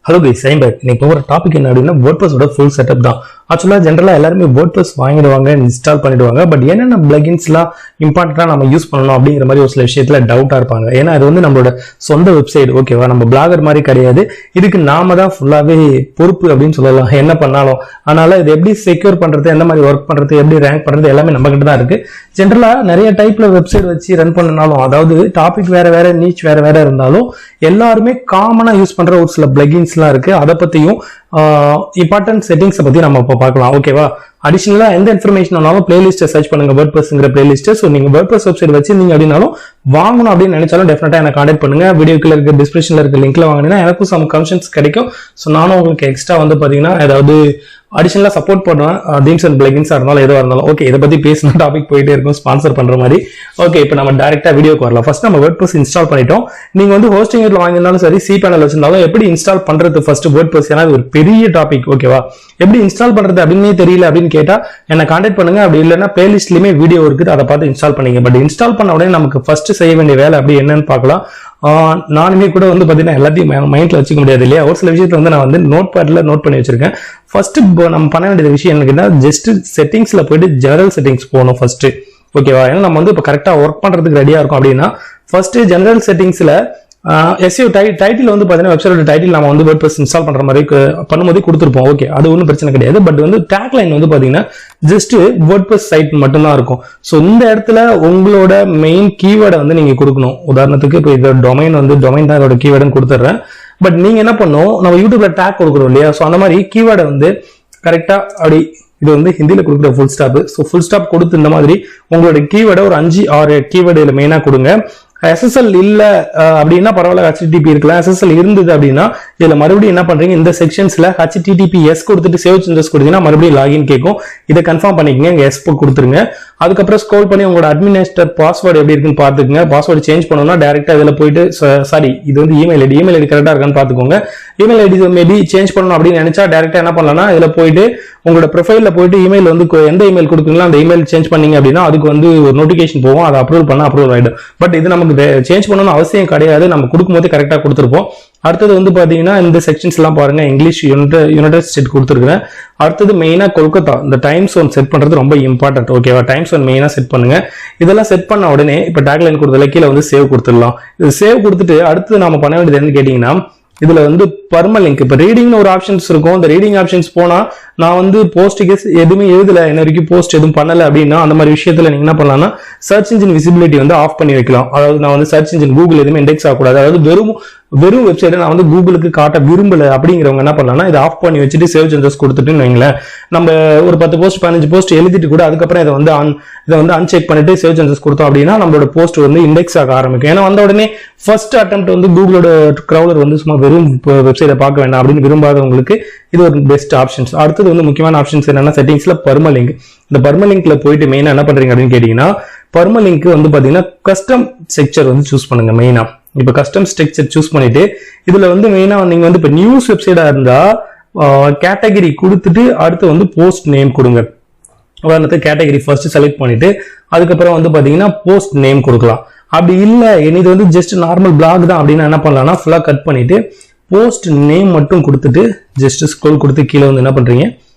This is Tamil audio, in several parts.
Hello guys, I'm back. இன்னைக்கு ஒரு டாபிக் என்ன அப்படின்னா WordPress ஓட ஃபுல் செட்டப் தான். ஆக்சுவலா ஜெனரலா எல்லாரும் WordPress வாங்கிடுவாங்க, இன்ஸ்டால் பண்ணிடுவாங்க. பட் என்னென்ன பிளகின்ஸ்லாம் இம்பார்ட்டன்ட்டா நம்ம யூஸ் பண்ணணும் அப்படிங்கிற மாதிரி ஒரு சில விஷயத்துல டவுட்டா இருப்பாங்க. ஏன்னா இது வந்து நம்மளோட சொந்த வெப்சைட், ஓகேவா? நம்ம பிளாகர் மாதிரி கிடையாது. இதுக்கு நாம தான் ஃபுல்லாவே பொறுப்பு அப்படின்னு சொல்லலாம், என்ன பண்ணாலும். அதனால இது எப்படி செக்யூர் பண்றது, எந்த மாதிரி ஒர்க் பண்றது, எப்படி ரேங்க் பண்றது எல்லாமே நம்ம கிட்ட தான் இருக்கு. ஜெனரலா நிறைய டைப்ல வெப்சைட் வச்சு ரன் பண்ணனாலும், அதாவது டாபிக் வேற வேற, நீச் வேற வேற இருந்தாலும் எல்லாருமே காமனா யூஸ் பண்ற ஒரு சில பிளகின்ஸ்லாம் இருக்கு. அதை பத்தியும் இம்பார்ட்டன்ட் செட்டிங்ஸ் பத்தி நம்ம இப்போ பார்க்கலாம், ஓகேவா? அடிஷனலா எந்த இன்ஃபர்மேஷன் ஆனாலும் பிளேலிஸ்ட்டை சர்ச் பண்ணுங்க, வேர்ட்பிரஸ்ங்கிற பிளேலிஸ்ட். ஸோ நீங்க வேர்ட்பிரஸ் வெப்சைட் வச்சிருந்தீங்க அப்படின்னாலும் வாங்கணும் அப்படின்னு நினைச்சாலும் டெஃபினட்டா எனக்கு கான்டாக்ட் பண்ணுங்க. வீடியோக்குள்ள இருக்க டிஸ்கிரிப்ஷன்ல இருக்க லிங்க்ல வாங்கினா எனக்கும் சம் கமிஷன்ஸ் கிடைக்கும். ஸோ நானும் உங்களுக்கு எக்ஸ்ட்ரா வந்து பாத்தீங்கன்னா ஏதாவது அடிஷனலா சப்போர்ட் பண்ணுவேன், தீம்ஸ் அண்ட் பிளகின்ஸா இருந்தாலும் எதுவாக இருந்தாலும். ஓகே, இதை பத்தி பேசின டாபிக் போயிட்டே இருக்கும், ஸ்பான்சர் பண்ற மாதிரி. ஓகே, இப்போ நம்ம டைரக்டா வீடியோக்கு வரலாம். ஃபர்ஸ்ட் நம்ம வேர்ட்பிரஸ் இன்ஸ்டால் பண்ணிட்டோம். நீங்க வந்து ஹோஸ்டிங் வாங்கியிருந்தாலும் சரி, சி பேனல் வச்சிருந்தாலும் எப்படி இன்ஸ்டால் பண்றது ஃபர்ஸ்ட் வேர்ட்பிரஸ், ஏன்னா இது ஒரு பெரிய டாபிக், ஓகேவா? எப்படி இன்ஸ்டால் பண்றது அப்படின்னு தெரியல அப்படின்னு கேட்டா என்ன கான்டாக்ட் பண்ணுங்க. அப்படி இல்லைன்னா பிளேலிஸ்ட்லயுமே வீடியோ இருக்குது, அதை பார்த்து இன்ஸ்டால் பண்ணீங்க. பட் இன்ஸ்டால் பண்ண உடனே நமக்கு ஃபர்ஸ்ட் செய்ய வேண்டிய வேலை அப்படி என்னன்னு பார்க்கலாம். நானுமே கூட வந்து பாத்தீங்கன்னா எல்லாத்தையும் மைண்ட்ல வச்சுக்க முடியாது இல்லையா? ஒரு சில விஷயத்துல வந்து நான் வந்து நோட் பேட்ல நோட் பண்ணி வச்சிருக்கேன். ஃபர்ஸ்ட் நம்ம பண்ண வேண்டிய விஷயம் என்னன்னா, ஜஸ்ட் செட்டிங்ஸ்ல போயிட்டு ஜெனரல் செட்டிங்ஸ் போகணும் ஃபர்ஸ்ட், ஓகேவா? ஏன்னா நம்ம வந்து இப்போ கரெக்டா ஒர்க் பண்றதுக்கு ரெடியா இருக்கும் அப்படின்னா ஃபர்ஸ்ட் ஜெனரல் செட்டிங்ஸ்ல எஸ்இஓ டைட்டில் வந்து பாத்தீங்கன்னா வெப்சைட்டோட டைட்டில் நம்ம வந்து வேர்ட்பிரஸ் இன்ஸ்டால் பண்ற மாதிரி பண்ணும்போது கொடுத்துருப்போம். ஓகே, அது ஒன்றும் பிரச்சனை கிடையாது. பட் வந்து டேக்லைன் வந்து பாத்தீங்கன்னா ஜஸ்ட் வேர்ட்பிரஸ் சைட் மட்டும்தான் இருக்கும். ஸோ இந்த இடத்துல உங்களோட மெயின் கீவேர்டை வந்து நீங்க கொடுக்கணும். உதாரணத்துக்கு இப்போ இதோட டொமைன் வந்து டொமைன் தான் இதோட கீவேர்டுன்னு கொடுத்துட்றேன். பட் நீங்க என்ன பண்ணணும், நம்ம யூடியூப்ல டேக் கொடுக்குறோம் இல்லையா? ஸோ அந்த மாதிரி கீவேர்டை வந்து கரெக்டா அப்படி, இது வந்து ஹிந்தியில கொடுக்குற full stop. So full stop கொடுத்து இந்த மாதிரி உங்களோட கீவேர்டை ஒரு 5-6 கீவேர்டு இதுல மெயினா கொடுங்க. SSL இல்ல அப்படின்னா பரவாயில்ல, HTTP இருக்கலாம். SSL இருந்தது அப்படின்னா இதுல மறுபடியும் என்ன பண்றீங்க, இந்த செக்ஷன்ஸ்ல HTTPS கொடுத்துட்டு சேவ் சேஞ்சஸ் கொடுத்தீங்கன்னா மறுபடியும் லாகின் கேட்கும். இதை கன்ஃபார்ம் பண்ணிக்கங்க, இங்க எஸ் கொடுத்துருங்க. அதுக்கப்புறம் ஸ்க்ரோல் பண்ணி உங்களோட அட்மினிஸ்டர் பாஸ்வேர்டு எப்படி இருக்குன்னு பாத்துக்கோங்க. பாஸ்வேர்டு சேஞ்ச் பண்ணணும்னா டைரக்டா இதுல போயிட்டு, சாரி இது வந்து இமெயில் ஐடி கரெக்டா இருக்கான்னு பாத்துக்கோங்க. இமெயில் ஐடி மேபி சேஞ்ச் பண்ணணும் அப்படின்னு நினைச்சா டைரக்டா என்ன பண்ணலாம்னா இதுல போயிட்டு உங்களோட ப்ரொஃபைல்ல போயிட்டு இமெயில் வந்து எந்த இமெயில் கொடுக்குறீங்களோ அந்த இமெயில் சேஞ்ச் பண்ணீங்க அப்படின்னா அதுக்கு வந்து ஒரு நோட்டிபிகேஷன் போகும், அதை அப்ரூவல் பண்ண அப்ரூவல் ஆயிடும். பட் இது நமக்கு சேஞ்ச் பண்ணணும்னு அவசியம் கிடையாது, நம்ம கொடுக்கும்போது கரெக்டா கொடுத்துருப்போம். அடுத்தது வந்து பாத்தீங்கன்னா இந்த செக்ஷன்ஸ் எல்லாம் பாருங்க, இங்கிலீஷ் யுனைடெட் ஸ்டேட் கொடுத்துருக்கேன். அடுத்தது மெயினா கொல்கத்தா, இந்த டைம் ஜோன் செட் பண்றது ரொம்ப இம்பார்ட்டன்ட், ஓகேவா? டைம் ஜோன் மெயினா செட் பண்ணுங்க. இதெல்லாம் செட் பண்ண உடனே இப்ப டேக்லைன் கொடுத்தல கீழே வந்து சேவ் கொடுத்துடலாம். இது சேவ் கொடுத்துட்டு அடுத்து நாம பண்ண வேண்டியது என்ன கேட்டீங்கன்னா, இதுல வந்து பர்மலிங்க், இப்ப ரீடிங்னு ஒரு ஆப்ஷன்ஸ் இருக்கும். இந்த ரீடிங் ஆப்ஷன்ஸ் போனா நான் வந்து போஸ்ட்டுக்கு எதுவுமே எழுதல, என்ன வரைக்கும் போஸ்ட் எதுவும் பண்ணல அப்படின்னா அந்த மாதிரி விஷயத்துல நீங்க என்ன பண்ணலாம்னா சர்ச் இன்ஜின் விசிபிலிட்டி வந்து ஆஃப் பண்ணி வைக்கலாம். அதாவது நான் வந்து சர்ச் இன்ஜின் கூகுள் எதுவுமே இண்டெக்ஸ் ஆகக்கூடாது, அதாவது வெறும் வெப்சைட்டை நான் வந்து கூகுளுக்கு காட்ட விரும்பல அப்படிங்கிறவங்க என்ன பண்ணலாம்னா இதை ஆஃப் பண்ணி வச்சுட்டு சேவ் சேஞ்சஸ் கொடுத்துட்டுன்னு வைங்களேன். நம்ம ஒரு 10 போஸ்ட் 15 போஸ்ட் எழுதிட்டு கூட அதுக்கப்புறம் இதை வந்து அன்செக் பண்ணிட்டு சேவ் சேஞ்சஸ் கொடுத்தோம் அப்படின்னா நம்மளோட போஸ்ட் வந்து இண்டெக்ஸ் ஆக ஆரம்பிக்கும். ஏன்னா வந்த உடனே ஃபர்ஸ்ட் அட்டெம்ப்ட் வந்து கூகுளோட கிரவுலர் வந்து சும்மா வெறும் வெப்சைட்டை பார்க்க வேண்டாம் அப்படின்னு விரும்பாதவங்களுக்கு இது ஒரு பெஸ்ட் ஆப்ஷன்ஸ். அடுத்தது வந்து முக்கியமான ஆப்ஷன்ஸ் என்னன்னா செட்டிங்ஸ்ல பர்மலிங்க். இந்த பர்மலிங்க்ல போயிட்டு மெயினா என்ன பண்றீங்க அப்படின்னு கேட்டீங்கன்னா, பர்மலிங்க் வந்து பாத்தீங்கன்னா கஸ்டம் ஸ்ட்ரக்சர் வந்து சூஸ் பண்ணுங்க. மெயினா இப்ப கஸ்டம் ஸ்ட்ரக்சர் சூஸ் பண்ணிட்டு இதுல வந்து மெயினா நீங்க வந்து இப்ப நியூஸ் வெப்சைட்டா இருந்தா கேட்டகரி கொடுத்துட்டு அடுத்து வந்து போஸ்ட் நேம் கொடுங்க. உதாரணத்துக்கு கேட்டகரி ஃபர்ஸ்ட் செலக்ட் பண்ணிட்டு அதுக்கப்புறம் வந்து பாத்தீங்கன்னா போஸ்ட் நேம் கொடுக்கலாம். அப்படி இல்லை இது வந்து ஜஸ்ட் நார்மல் பிளாக் தான் அப்படின்னா என்ன பண்ணலாம்னா ஃபுல்லா கட் பண்ணிட்டு போஸ்ட் நேம் மட்டும் கொடுத்துட்டு ஜஸ்ட் ஸ்க்ரோல் கொடுத்து கீழே வந்து என்ன பண்றீங்க,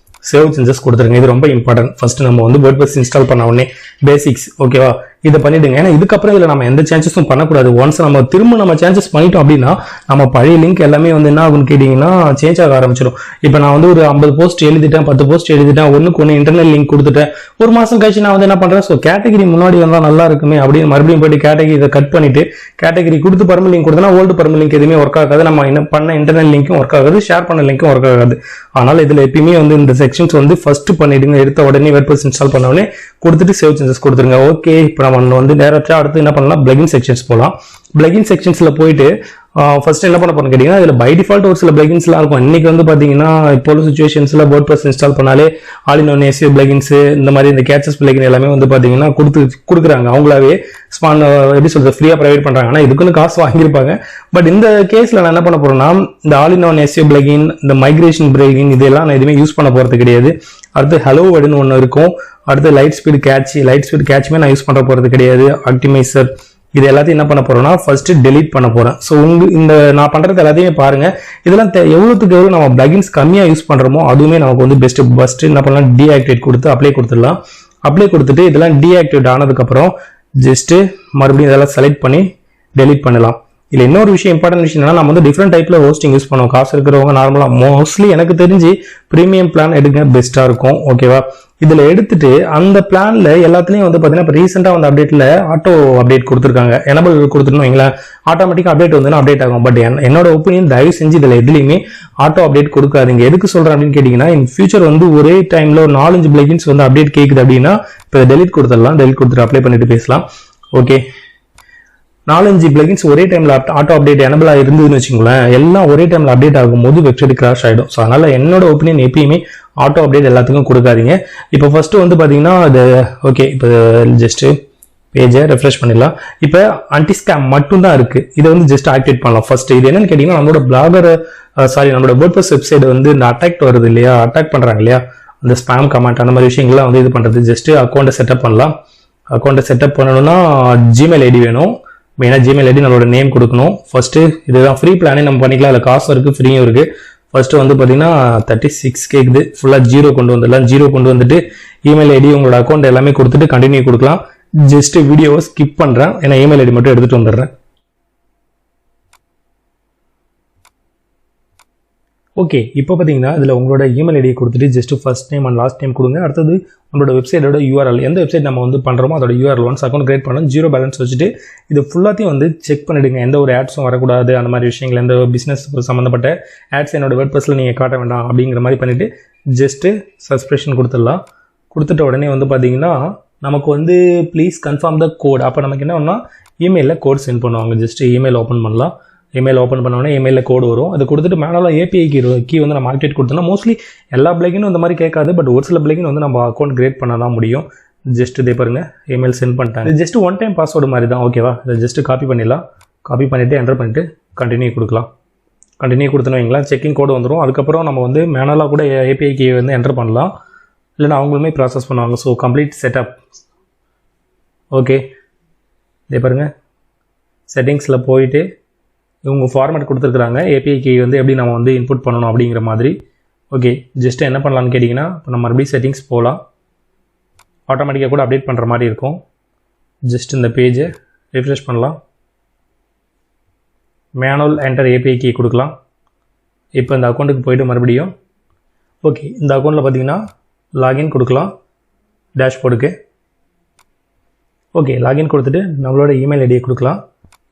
சேவ் சேஞ்சஸ் கொடுத்துருங்க. இது ரொம்ப இம்பார்ட்டன்ட். ஃபர்ஸ்ட் நம்ம வந்து வேர்ட்பிரஸ் இன்ஸ்டால் பண்ண உடனே பேசிக்ஸ், ஓகேவா? இதை பண்ணிடுங்க. ஏன்னா இதுக்கப்புறம் இதுல நம்ம எந்த சேஞ்சஸும் பண்ணக்கூடாது. ஒன்ஸ் நம்ம திரும்ப நம்ம சேஞ்சஸ் பண்ணிட்டோம் அப்படின்னா நம்ம பழைய லிங்க் எல்லாமே வந்து என்ன ஆகும்னு கேட்டீங்கன்னா சேஞ்ச் ஆக ஆரம்பிச்சிடும். இப்போ நான் வந்து ஒரு 50 போஸ்ட் எழுதிட்டேன், 10 போஸ்ட் எழுதிட்டேன், ஒண்ணுக்கு ஒன்று இன்டர்னல் லிங்க் கொடுத்துட்டேன். ஒரு மாசம் கழிச்சு நான் வந்து என்ன பண்றேன், ஸோ கேட்டகரி முன்னாடி வந்தா நல்லா இருக்குமே அப்படின்னு மறுபடியும் போயிட்டு கேட்டகரி இதை கட் பண்ணிட்டு கேட்டகரி கொடுத்து பர்மல் லிங்க் கொடுத்தனா ஓல்டு பர்மல் லிங்க் எதுவுமே ஒர்க் ஆகாது. நம்ம என்ன பண்ண இன்டர்னல் லிங்க்கும் ஒர்க் ஆகாது, ஷேர் பண்ண லிங்க்கும் ஒர்க் ஆகாது. ஆனால் இதுல எப்பயுமே வந்து இந்த செக்ஷன்ஸ் வந்து ஃபர்ஸ்ட் பண்ணிடுங்க. எடுத்த உடனே வேர்ட்பிரஸ் இன்ஸ்டால் பண்ண உடனே கொடுத்துட்டு சேவ் சேஞ்சஸ் கொடுத்துருங்க. ஓகே, இப்போ நம்ம வந்து டேரக்டா அடுத்து என்ன பண்ணலாம், பிளகின் செக்ஷன்ஸ் போலாம். பிளகின் செக்ஷன்ஸ்ல போயிட்டு ஃபர்ஸ்ட் என்ன பண்ண போறோம்னு கேட்டீங்கன்னா, இதுல பை டிஃபால்ட் ஒரு சில பிளகின்ஸ்லாம் இருக்கும். இன்னைக்கு வந்து பாத்தீங்கன்னா இப்போ உள்ள சிச்சுவேஷன்ஸ்ல வேர்ட்பிரஸ் இன்ஸ்டால் பண்ணாலே all in one SEO plugins இந்த மாதிரி இந்த கேட்சஸ் பிளகின் எல்லாமே வந்து பாத்தீங்கன்னா கொடுக்குறாங்க. அவங்களாவே எப்படி சொல்றது ஃப்ரீயா ப்ரொவைட் பண்றாங்க. ஆனா இதுக்குன்னு காசு வாங்கியிருப்பாங்க. பட் இந்த கேஸ்ல நான் என்ன பண்ண போறேன்னா இந்த all in one SEO plugin, இந்த மைக்ரேஷன் பிளகின் இதெல்லாம் நான் எதுவுமே யூஸ் பண்ண போறது கிடையாது. அடுத்து ஹலோ வேர்டுன்னு ஒன்று இருக்கும். அடுத்து லைட் ஸ்பீட் கேட்சுமே நான் யூஸ் பண்ண போறது கிடையாது. ஆப்டிமைசர் இது எல்லாத்தையும் என்ன பண்ண போறோம்னா ஃபர்ஸ்ட் delete பண்ண போறேன். ஸோ இந்த நான் பண்றது எல்லாத்தையுமே பாருங்க. இதெல்லாம் எவ்வளவுக்கு எவ்வளவு நம்ம பிளகின்ஸ் கம்மியா யூஸ் பண்றோமோ அதுவுமே நமக்கு வந்து பெஸ்ட். ஃபர்ஸ்ட் என்ன பண்ணலாம், டீஆக்டிவேட் கொடுத்து அப்ளை கொடுத்துடலாம். அப்ளை கொடுத்துட்டு இதெல்லாம் டீஆக்டிவேட் ஆனதுக்கு அப்புறம் ஜஸ்ட் மறுபடியும் இதெல்லாம் செலக்ட் பண்ணி delete பண்ணலாம். இல்ல இன்னொரு விஷயம், இம்பார்ட்டன்ட் விஷயம் என்னன்னா, நம்ம வந்து டிஃப்ரெண்ட் டைப்ல ஹோஸ்டிங் யூஸ் பண்ணுவோம். காசு இருக்கிறவங்க நார்மலா மோஸ்ட்லி எனக்கு தெரிஞ்சு பிரீமியம் பிளான் எடுங்க, பெஸ்டா இருக்கும். ஓகேவா? இதுல எடுத்துட்டு அந்த பிளான்ல எல்லாத்துலயும் வந்து பாத்தீங்கன்னா இப்போ ரீசெண்டா வந்து அப்டேட்ல ஆட்டோ அப்டேட் கொடுத்துருக்காங்க. எனபிள் கொடுத்துருந்தோம், ஆட்டோமேட்டிக்கா அப்டேட் வந்து அப்டேட் ஆகும். பட் என்னோட ஒப்பீனியன், தயவு செஞ்சு இதுல எதுலையுமே ஆட்டோ அப்டேட் கொடுக்காதீங்க. எதுக்கு சொல்றேன் அப்படின்னு கேட்டீங்கன்னா, இன் ஃபியூச்சர் வந்து ஒரே டைம்ல ஒரு 4-5 பிளகின்ஸ் வந்து அப்டேட் கேக்குது அப்படின்னா இப்போ delete கொடுத்துடலாம். delete கொடுத்துட்டு அப்ளை பண்ணிட்டு பேசலாம். ஓகே, 4-5 பிளகின்ஸ் ஒரே டைம்ல ஆட்டோ அப்டேட் எனபிள் இருந்ததுன்னு வச்சுக்கோங்களேன், எல்லாம் ஒரே டைம்ல அப்டேட் ஆகும்போது வெப்சைட் கிராஷ் ஆயிடும். ஸோ அதனால என்னோட ஒப்பீனியன் எப்பயுமே ஆட்டோ அப்டேட் எல்லாத்துக்கும் கொடுக்காதீங்க. இப்போ ஃபர்ஸ்ட் வந்து பாத்தீங்கன்னா இது ஓகே, இப்போ ஜஸ்ட் பேஜை ரெஃப்ரெஷ் பண்ணிடலாம். இப்போ ஆன்டி ஸ்கேம் மட்டும் தான் இருக்கு. இதை வந்து ஜஸ்ட் ஆக்டிவேட் பண்ணலாம். ஃபர்ஸ்ட் இது என்னன்னு கேட்டீங்கன்னா, நம்மளோட பிளாகர் நம்மளோட WordPress வெப்சைட் வந்து இந்த அட்டாக் வருது இல்லையா, அட்டாக் பண்றாங்க இல்லையா, அந்த ஸ்பாம் கமெண்ட் அந்த மாதிரி விஷயங்கள்லாம் வந்து இது பண்றது. ஜஸ்ட் அக்கௌண்ட்டை செட்டப் பண்ணலாம். அக்கௌண்ட்டை செட்டப் பண்ணணும்னா ஜிமெயில் ஐடி வேணும். மெயினாக ஜிமெயில் ஐடி, நம்மளோட நேம் கொடுக்கணும். ஃபர்ஸ்ட் இதுதான் ஃப்ரீ பிளானே நம்ம பண்ணிக்கலாம். அதில் காசும் இருக்கு, ஃப்ரீயும் இருக்கு. ஃபர்ஸ்ட் வந்து பார்த்தீங்கன்னா 36 கேக்குது. ஃபுல்லாக 0 கொண்டு வந்துடலாம். 0 கொண்டு வந்துட்டு இமெயில் ஐடி, உங்களோட அக்கௌண்ட் எல்லாமே கொடுத்துட்டு கண்டினியூ கொடுக்கலாம். ஜஸ்ட் வீடியோவை ஸ்கிப் பண்ணுறேன், ஏன்னா இமெயில் ஐடி மட்டும் எடுத்துட்டு வந்துடுறேன். ஓகே, இப்போ பார்த்தீங்கன்னா இதில் உங்களோட இமெயில் ஐடியை கொடுத்துட்டு just first name and last name கொடுங்க. அடுத்தது நம்மளோட வெப்சைட்டோட URL, எந்த வெப்சைட் நம்ம வந்து பண்ணுறோமோ அதோட URL ஒன்ஸ் அக்கௌண்ட் கிரியேட் பண்ணணும். 0 பேலன்ஸ் வச்சுட்டு இது ஃபுல்லாத்தையும் வந்து செக் பண்ணிடுங்க. எந்த ஒரு ஆட்ஸும் வரக்கூடாது, அந்த மாதிரி விஷயங்கள், எந்த பிஸ்னஸ் சம்மந்தப்பட்ட ஆட்ஸ் என்னோட WordPressல நீங்கள் காட்ட வேண்டாம் அப்படிங்கிற மாதிரி பண்ணிவிட்டு ஜஸ்ட்டு சப்ஸ்கிரிப்ஷன் கொடுத்துடலாம். கொடுத்துட்ட உடனே வந்து பார்த்தீங்கன்னா நமக்கு வந்து ப்ளீஸ் கன்ஃபார்ம் த கோட். அப்போ நமக்கு என்ன ஒன்றா இமெயிலில் கோட் சென்ட் பண்ணுவாங்க. ஜஸ்ட் இமெயில் ஓப்பன் பண்ணலாம். இமெயில் ஓப்பன் பண்ணோடனே இமெயிலில் கோடு வரும். அதை கொடுத்துட்டு மேலே API கீ வந்து நம்ம ஆக்டிவேட் கொடுத்தோம்னா, மோஸ்ட்லி எல்லா பிளகினும் இந்த மாதிரி கேட்காது. பட் ஒரு சில பிளகின் வந்து நம்ம அக்கௌண்ட் கிரியேட் பண்ண தான் முடியும். ஜஸ்ட் இதே பாருங்க, இமெயில் சென்ட் பண்ணிட்டாங்க. இது ஜஸ்ட் ஒன் டைம் பாஸ்வேர்டு மாதிரி தான். ஓகேவா? இதை ஜஸ்ட் காப்பி பண்ணிடலாம். காப்பி பண்ணிவிட்டு என்டர் பண்ணிட்டு கண்டினியூ கொடுக்கலாம். கண்டினியூ கொடுத்தோன்னு வைங்களேன், செக்கிங் கோடு வந்துடும். அதுக்கப்புறம் நம்ம வந்து மேனலாக கூட API கீ வந்து என்டர் பண்ணலாம், இல்லைன்னா அவங்களுமே ப்ராசஸ் பண்ணுவாங்க. So complete setup. ஓகே, இதே பாருங்கள், செட்டிங்ஸில் போயிட்டு இவங்க ஃபார்மேட் கொடுத்துருக்குறாங்க. API கீ வந்து எப்படி நம்ம வந்து இன்புட் பண்ணணும் அப்படிங்கிற மாதிரி. ஓகே, ஜஸ்ட் என்ன பண்ணலான்னு கேட்டிங்கன்னா, இப்போ நம்ம மறுபடியும் செட்டிங்ஸ் போகலாம். ஆட்டோமேட்டிக்காக கூட அப்டேட் பண்ணுற மாதிரி இருக்கும். ஜஸ்ட் இந்த பேஜை ரிஃப்ரெஷ் பண்ணலாம். மேனுவல் என்டர் API கீ கொடுக்கலாம். இப்போ இந்த அக்கௌண்ட்டுக்கு போய்ட்டு மறுபடியும் ஓகே, இந்த அக்கௌண்ட்டில் பார்த்தீங்கன்னா லாகின் கொடுக்கலாம் டேஷ்போர்டுக்கு. ஓகே, லாகின் கொடுத்துட்டு நம்மளோட இமெயில் ஐடியை கொடுக்கலாம்.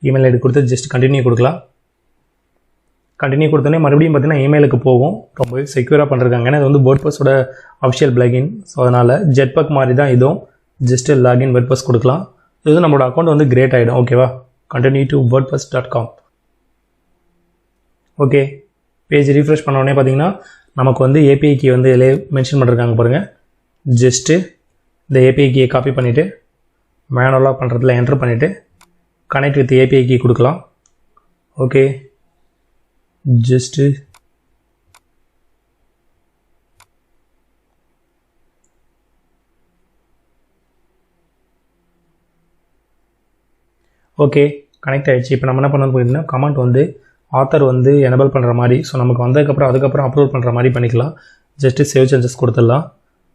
இமெயில் ஐடி கொடுத்து ஜஸ்ட் கண்டினியூ கொடுக்கலாம். கண்டினியூ கொடுத்தோன்னே மறுபடியும் பார்த்தீங்கன்னா இமெயிலுக்கு போகும். ரொம்பவே செக்யூராக பண்ணிருக்காங்க. ஏன்னா இது வந்து WordPressோட அஃபிஷியல் பிளகின். ஸோ அதனால் ஜெட்பேக் மாதிரி தான் இதுவும். ஜஸ்ட் லாகின் WordPress கொடுக்கலாம். இது நம்மளோட அக்கௌண்ட் வந்து கிரியேட் ஆகிடும். ஓகேவா? Continue to wordpress.com. Okay, page refresh பண்ண உடனே பார்த்தீங்கன்னா நமக்கு வந்து API கீ வந்து இதிலே மென்ஷன் பண்ணிருக்காங்க பாருங்கள். ஜஸ்ட்டு இந்த API கீயை காப்பி பண்ணிவிட்டு மேனுவலாக பண்ணுறதுல என்டர் பண்ணிவிட்டு கனெக்ட் வித் API கீ கொடுக்கலாம். ஓகே, ஜஸ்ட்டு ஓகே, கனெக்ட் ஆகிடுச்சு. இப்போ நம்ம என்ன பண்ணணும் போயிட்டுனா, கமெண்ட் வந்து ஆத்தர் வந்து எனபிள் பண்ணுற மாதிரி, ஸோ நமக்கு வந்ததுக்கப்புறம் அதுக்கப்புறம் அப்லோட் பண்ணுற மாதிரி பண்ணிக்கலாம். ஜஸ்ட்டு சேவ் சேஞ்சஸ் கொடுத்துடலாம்.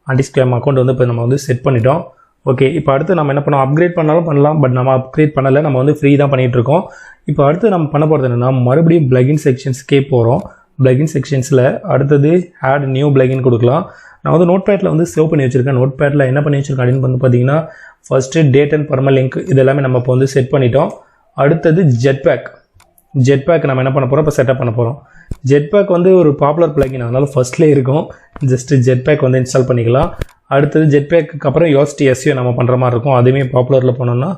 ஆன்டி ஸ்கேம் அக்கௌண்ட் வந்து இப்போ நம்ம வந்து செட் பண்ணிட்டோம். ஓகே, இப்போ அடுத்து நம்ம என்ன பண்ணோம், அப்கிரேட் பண்ணாலும் பண்ணலாம். பட் நம்ம அப்கிரேட் பண்ணலை, நம்ம வந்து ஃப்ரீ தான் பண்ணிகிட்டு இருக்கோம். இப்போ அடுத்து நம்ம பண்ண போகிறது என்னென்னா, மறுபடியும் பிளகின் செக்ஷன்ஸ்க்கே போகிறோம். பிளகின் செக்ஷன்ஸில் அடுத்தது ஆட் நியூ பிளகின் கொடுக்கலாம். நான் வந்து நோட்பேட்டில் வந்து சேவ் பண்ணி வச்சுருக்கேன். நோட்பேட்டில் என்ன பண்ணி வச்சுருக்கேன் அப்படின்னு வந்து பார்த்தீங்கன்னா, ஃபஸ்ட்டு டேட் அண்ட் பர்மலிங்க் இது எல்லாமே நம்ம இப்போ வந்து செட் பண்ணிட்டோம். அடுத்தது ஜெட்பேக் நம்ம என்ன பண்ண போகிறோம், இப்போ செட்டப் பண்ண போகிறோம். ஜெட்பேக் வந்து ஒரு பாப்புலர் பிளகின், அதனால ஃபர்ஸ்ட்லேயே இருக்கும். ஜஸ்ட் ஜெட்பேக் வந்து இன்ஸ்டால் பண்ணிக்கலாம். அடுத்தது ஜெட்பேக்கு அப்புறம் யோசிட்டி SEO நம்ம பண்ணுற மாதிரி இருக்கும். அதுவுமே பாப்புலரில் பண்ணோம்னா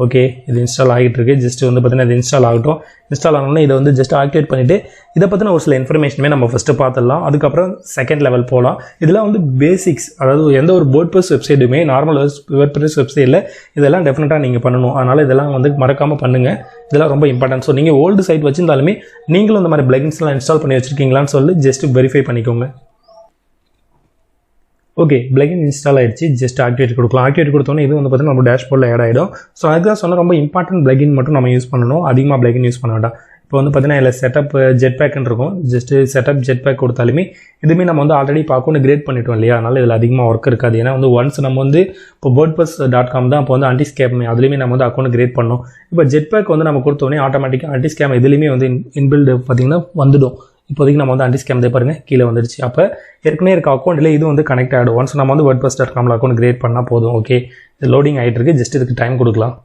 ஓகே, இது இன்ஸ்டால் ஆகிட்டு இருக்கு. ஜஸ்ட் வந்து பார்த்தீங்கன்னா இது இன்ஸ்டால் ஆகட்டும். இன்ஸ்டால் ஆகணும்னா இதை வந்து ஜஸ்ட் ஆக்டிவேட் பண்ணிவிட்டு இதை பற்றின ஒரு சில இன்ஃபர்மேஷனுமே நம்ம ஃபஸ்ட்டு பார்த்துடலாம். அதுக்கப்புறம் செகண்ட் லெவல் போகலாம். இதெல்லாம் வந்து பேசிக்ஸ், அதாவது எந்த ஒரு WordPress வெப்சைட்டுமே நார்மல் WordPress வெப்சைட்டில் இதெல்லாம் டெஃபினட்டாக நீங்கள் பண்ணணும். அதனால் இதெல்லாம் வந்து மறக்காமல் பண்ணுங்கள். இதெல்லாம் ரொம்ப இம்பார்ட்டன்ட். ஸோ நீங்கள் ஓல்டு சைட் வச்சிருந்தாலுமே நீங்களும் இந்த மாதிரி பிளகின்ஸ்லாம் இன்ஸ்டால் பண்ணி வச்சுருக்கீங்களான்னு சொல்லி ஜஸ்ட் வெரிஃபை பண்ணிக்கோங்க. ஓகே, பிளகின் இன்ஸ்டால் ஆயிடுச்சு. ஜஸ்ட் ஆக்டிவேட் கொடுக்கலாம். ஆக்டிவேட் கொடுத்தோன்னே இது வந்து பார்த்தீங்கன்னா நம்ம டேஷ்போர்டில் ஆட் ஆகிடும். ஸோ அதுதான் சொன்னால் ரொம்ப இம்பார்ட்டன்ட் பிளகின் மட்டும் நம்ம யூஸ் பண்ணணும். அதிகமாக பிளகின் யூஸ் பண்ண வேண்டாம். இப்போ வந்து பார்த்தீங்கன்னா இதில் செட்டப் ஜெட் பேக்குன்னு இருக்கும். ஜஸ்ட்டு செட்டப் ஜெட் பேக் கொடுத்தாலுமே இதுவுமே நம்ம வந்து ஆல்ரெடி அக்கௌண்ட் கிரியேட் பண்ணிட்டோம் இல்லையா, அதனால் இதில் அதிகமாக ஒர்க் இருக்காது. ஏன்னா வந்து ஒன்ஸ் நம்ம வந்து இப்போ wordpress.com தான் இப்போ வந்து ஆன்டி ஸ்கேம் அதுலேயுமே நம்ம வந்து அக்கௌண்ட் கிரியேட் பண்ணோம். இப்போ ஜெட் பேக் வந்து நம்ம கொடுத்தோடனே ஆட்டோமேட்டிக்காக ஆன்டி ஸ்கேம் இதுலேயுமே வந்து இன்பில்டு பார்த்தீங்கன்னா வந்துடும். இப்போதைக்கு நம்ம வந்து ஆன்டி ஸ்கேம் பாருங்கள் கீழே வந்துடுச்சு. அப்போ ஏற்கனவே இருக்க அக்கௌண்ட்டில் இது வந்து கனெக்ட் ஆகிடும். ஒன்ஸ் நம்ம வந்து wordpress.com அக்கௌண்ட் கிரியேட் பண்ணால் போதும். ஓகே, இது லோடிங் ஆகிட்டு இருக்குது. ஜஸ்ட் இதுக்கு டைம் கொடுக்கலாம்.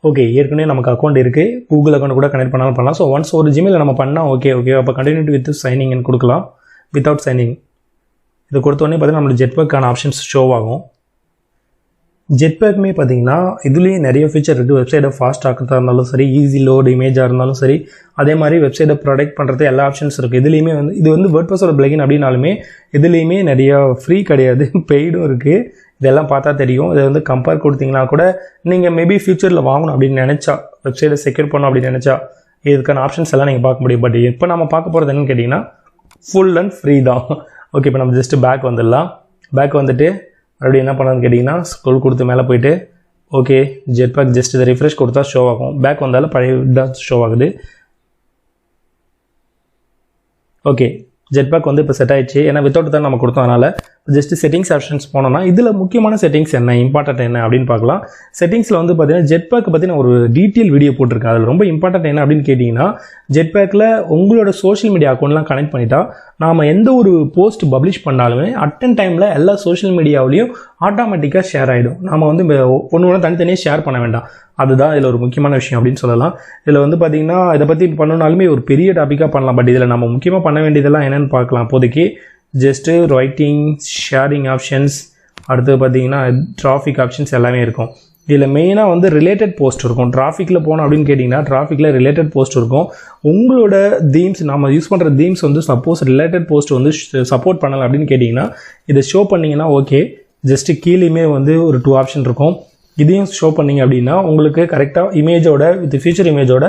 ஓகே, ஏற்கனவே நமக்கு அக்கௌண்ட் இருக்குது. கூகுள் அக்கௌண்ட் கூட கனெக்ட் பண்ணாலும் பண்ணலாம். ஸோ ஒன்ஸ் ஒரு ஜிமெயில் நம்ம பண்ணால் ஓகே அப்போ கண்டினியூ வித் சைனிங் கொடுக்கலாம். வித்தவுட் சைனிங் இது கொடுத்தோடனே பார்த்தீங்கன்னா நம்மளுக்கு ஜெட் பேக்கான ஆப்ஷன்ஸ் ஷோ ஆகும். ஜெட் பேக்குமே பார்த்தீங்கன்னா இதுலேயே நிறைய ஃபீச்சர் இருக்குது. வெப்சைட்டை ஃபாஸ்ட் ஆக்கிறதா இருந்தாலும் சரி, ஈஸி லோடு இமேஜாக இருந்தாலும் சரி, அதே மாதிரி வெப்சைட்டை ப்ரொடெக்ட் பண்ணுறது எல்லா ஆப்ஷன்ஸ் இருக்குது. இதுலேயுமே வந்து இது வந்து வேர்ட்பிரஸோட பிளகின் அப்படின்னாலுமே இதுலேயுமே நிறையா ஃப்ரீ கிடையாது, பெய்டும் இருக்குது. இதெல்லாம் பார்த்தா தெரியும். இதை வந்து கம்பேர் கொடுத்தீங்கன்னா கூட நீங்கள் மேபி ஃபியூச்சரில் வாங்கணும் அப்படின்னு நினச்சா, வெப்சைட்டை செக்யூர் பண்ணணும் அப்படின்னு நினச்சா இதுக்கான ஆப்ஷன்ஸ் எல்லாம் நீங்கள் பார்க்க முடியும். பட் இப்போ நம்ம பார்க்க போகிறது என்னன்னு கேட்டிங்கன்னா ஃபுல் அண்ட் ஃப்ரீ தான். ஓகே, இப்போ நம்ம ஜஸ்ட்டு பேக் வந்துடலாம். பேக் வந்துட்டு மறுபடியும் என்ன பண்ணணும்னு கேட்டிங்கன்னா ஸ்க்ரோல் கொடுத்து மேலே போயிட்டு ஓகே ஜெட் பேக் ஜஸ்ட் இதை ரிஃப்ரெஷ் கொடுத்தா ஷோ ஆகும். பேக் வந்தாலும் பழைய தான் ஷோ ஆகுது. ஓகே, ஜெட் பேக் வந்து இப்போ செட் ஆயிடுச்சு. ஏன்னா வித்தவுட் தான் நம்ம கொடுத்தோம். அதனால் ஜஸ்ட் செட்டிங்ஸ் ஆப்ஷன்ஸ் போனோம்னா இதில் முக்கியமான செட்டிங்ஸ் என்ன, இம்பார்ட்டன்ட் என்ன அப்படின்னு பார்க்கலாம். செட்டிங்ஸில் வந்து பார்த்தீங்கன்னா ஜெட் பேக் பற்றின ஒரு டீட்டெயில் வீடியோ போட்டிருக்கேன். அதில் ரொம்ப இம்பார்ட்டன்ட் என்ன அப்படின்னு கேட்டிங்கன்னா ஜெட் பேக்கில் உங்களோட சோஷியல் மீடியா அக்கௌண்ட்லாம் கனெக்ட் பண்ணிட்டா நாம் எந்த ஒரு போஸ்ட் பப்ளிஷ் பண்ணாலுமே அட்டன் டைமில் எல்லா சோஷியல் மீடியாவிலையும் ஆட்டோமேட்டிக்காக ஷேர் ஆகிடும். நம்ம வந்து ஒன்று தனித்தனியாக ஷேர் பண்ண வேண்டாம். அதுதான் இதில் ஒரு முக்கியமான விஷயம் அப்படின்னு சொல்லலாம். இதில் வந்து பார்த்திங்கன்னா இதை பற்றி பண்ணணுனாலுமே ஒரு பெரிய டாப்பிக்காக பண்ணலாம். பட் இதில் நம்ம முக்கியமாக பண்ண வேண்டியதெல்லாம் என்னென்னு பார்க்கலாம். இப்போதைக்கு ஜஸ்ட்டு ரைட்டிங், ஷேரிங் ஆப்ஷன்ஸ், அடுத்து பார்த்திங்கன்னா டிராஃபிக் ஆப்ஷன்ஸ் எல்லாமே இருக்கும். இதில் மெயினாக வந்து ரிலேட்டட் போஸ்ட் இருக்கும். டிராஃபிக்கில் போனோம் அப்படின்னு கேட்டிங்கன்னா டிராஃபிக்கில் ரிலேட்டட் போஸ்ட் இருக்கும். உங்களோட தீம்ஸ் நம்ம யூஸ் பண்ணுற தீம்ஸ் வந்து சப்போஸ் ரிலேட்டட் போஸ்ட் வந்து சப்போர்ட் பண்ணலை அப்படின்னு கேட்டிங்கன்னா இதை ஷோ பண்ணிங்கன்னா ஓகே. ஜஸ்ட்டு கீழேயுமே வந்து ஒரு 2 ஆப்ஷன் இருக்கும். இதையும் ஷோ பண்ணிங்க அப்படின்னா உங்களுக்கு கரெக்டாக இமேஜோட வித் ஃபியூச்சர் இமேஜோட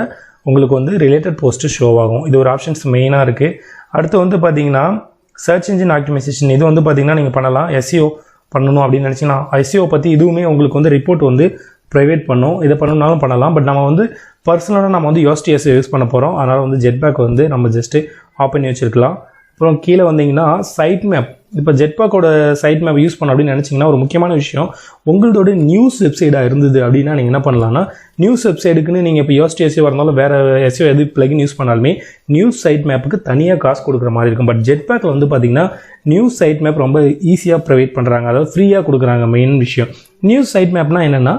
உங்களுக்கு வந்து ரிலேட்டட் போஸ்ட்டு ஷோ ஆகும். இது ஒரு ஆப்ஷன்ஸ் மெயினாக இருக்குது. அடுத்து வந்து பார்த்திங்கன்னா சர்ச் இன்ஜின் ஆப்டிமைசேஷன். இது வந்து பார்த்திங்கன்னா நீங்கள் பண்ணலாம். எஸ்இஓ பண்ணணும் அப்படின்னு நினச்சிங்கன்னா எஸ்இஓ பற்றி இதுவுமே உங்களுக்கு வந்து ரிப்போர்ட் வந்து ப்ரைவேட் பண்ணும். இதை பண்ணணுன்னாலும் பண்ணலாம். பட் நம்ம வந்து பர்சனலாக நம்ம வந்து யோஸ்டிஎஸ் யூஸ் பண்ண போகிறோம். அதனால் வந்து ஜெட் பேக் வந்து நம்ம ஜஸ்ட்டு ஆஃப் பண்ணி வச்சுருக்கலாம். அப்புறம் கீழே வந்தீங்கன்னா சைட் மேப். இப்போ ஜெட் பேக்கோட சைட் மேப் யூஸ் பண்ண அப்படின்னு நினச்சிங்கன்னா ஒரு முக்கியமான விஷயம், உங்களோட நியூஸ் வெப்சைட்டாக இருந்தது அப்படின்னா நீங்கள் என்ன பண்ணலாம்னா நியூஸ் வெப்சைட்டுக்குன்னு நீங்கள் இப்போ யோஸ்டிஎஸ்ஓ இருந்தாலும் வேறு எஸ்ஓ எது பிளகின் யூஸ் பண்ணாலுமே நியூஸ் சைட் மேப்புக்கு தனியாக காசு கொடுக்குற மாதிரி இருக்கும். பட் ஜெட் பேக்கில் வந்து பார்த்திங்கன்னா நியூஸ் சைட் மேப் ரொம்ப ஈஸியாக ப்ரொவைட் பண்ணுறாங்க. அதாவது ஃப்ரீயாக கொடுக்குறாங்க. மெயின் விஷயம் நியூஸ் சைட் மேப்னா என்னென்னா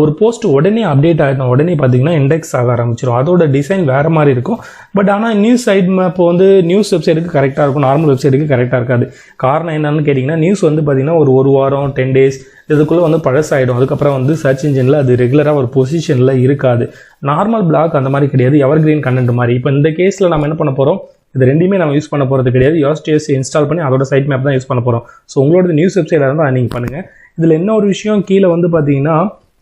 ஒரு போஸ்ட் உடனே அப்டேட் ஆகிடும். உடனே பார்த்திங்கன்னா இண்டெக்ஸ் ஆக ஆரம்பிச்சிடும். அதோட டிசைன் வேறு மாதிரி இருக்கும். பட் ஆனால் நியூஸ் சைட் மேப் வந்து நியூஸ் வெப்சைட்டுக்கு கரெக்டாக இருக்கும், நார்மல் வெப்சைட்டுக்கு கரெக்டாக இருக்காது. காரணம் என்னன்னு கேட்டிங்கன்னா நியூஸ் வந்து பார்த்திங்கன்னா ஒரு வாரம் 10 days இதுக்குள்ளே வந்து பழசாயிடும். அதுக்கப்புறம் வந்து சர்ச் இன்ஜினில் அது ரெகுலராக ஒரு பொசிஷனில் இருக்காது. நார்மல் பிளாக் அந்த மாதிரி கிடையாது, எவர் கிரீன் கண்டென்ட் மாதிரி. இப்போ இந்த கேஸில் நம்ம என்ன பண்ண போகிறோம், இது ரெண்டுமே நம்ம யூஸ் பண்ண போகிறது கிடையாது. யோஸ்டிஎஸ் இன்ஸ்டால் பண்ணி அதோட சைட் மேப் தான் யூஸ் பண்ண போகிறோம். ஸோ உங்களோட நியூஸ் வெப்சைட்டாக இருந்தால் நீங்கள் பண்ணுங்கள். இதில் என்ன ஒரு விஷயம், கீழே வந்து பார்த்தீங்கன்னா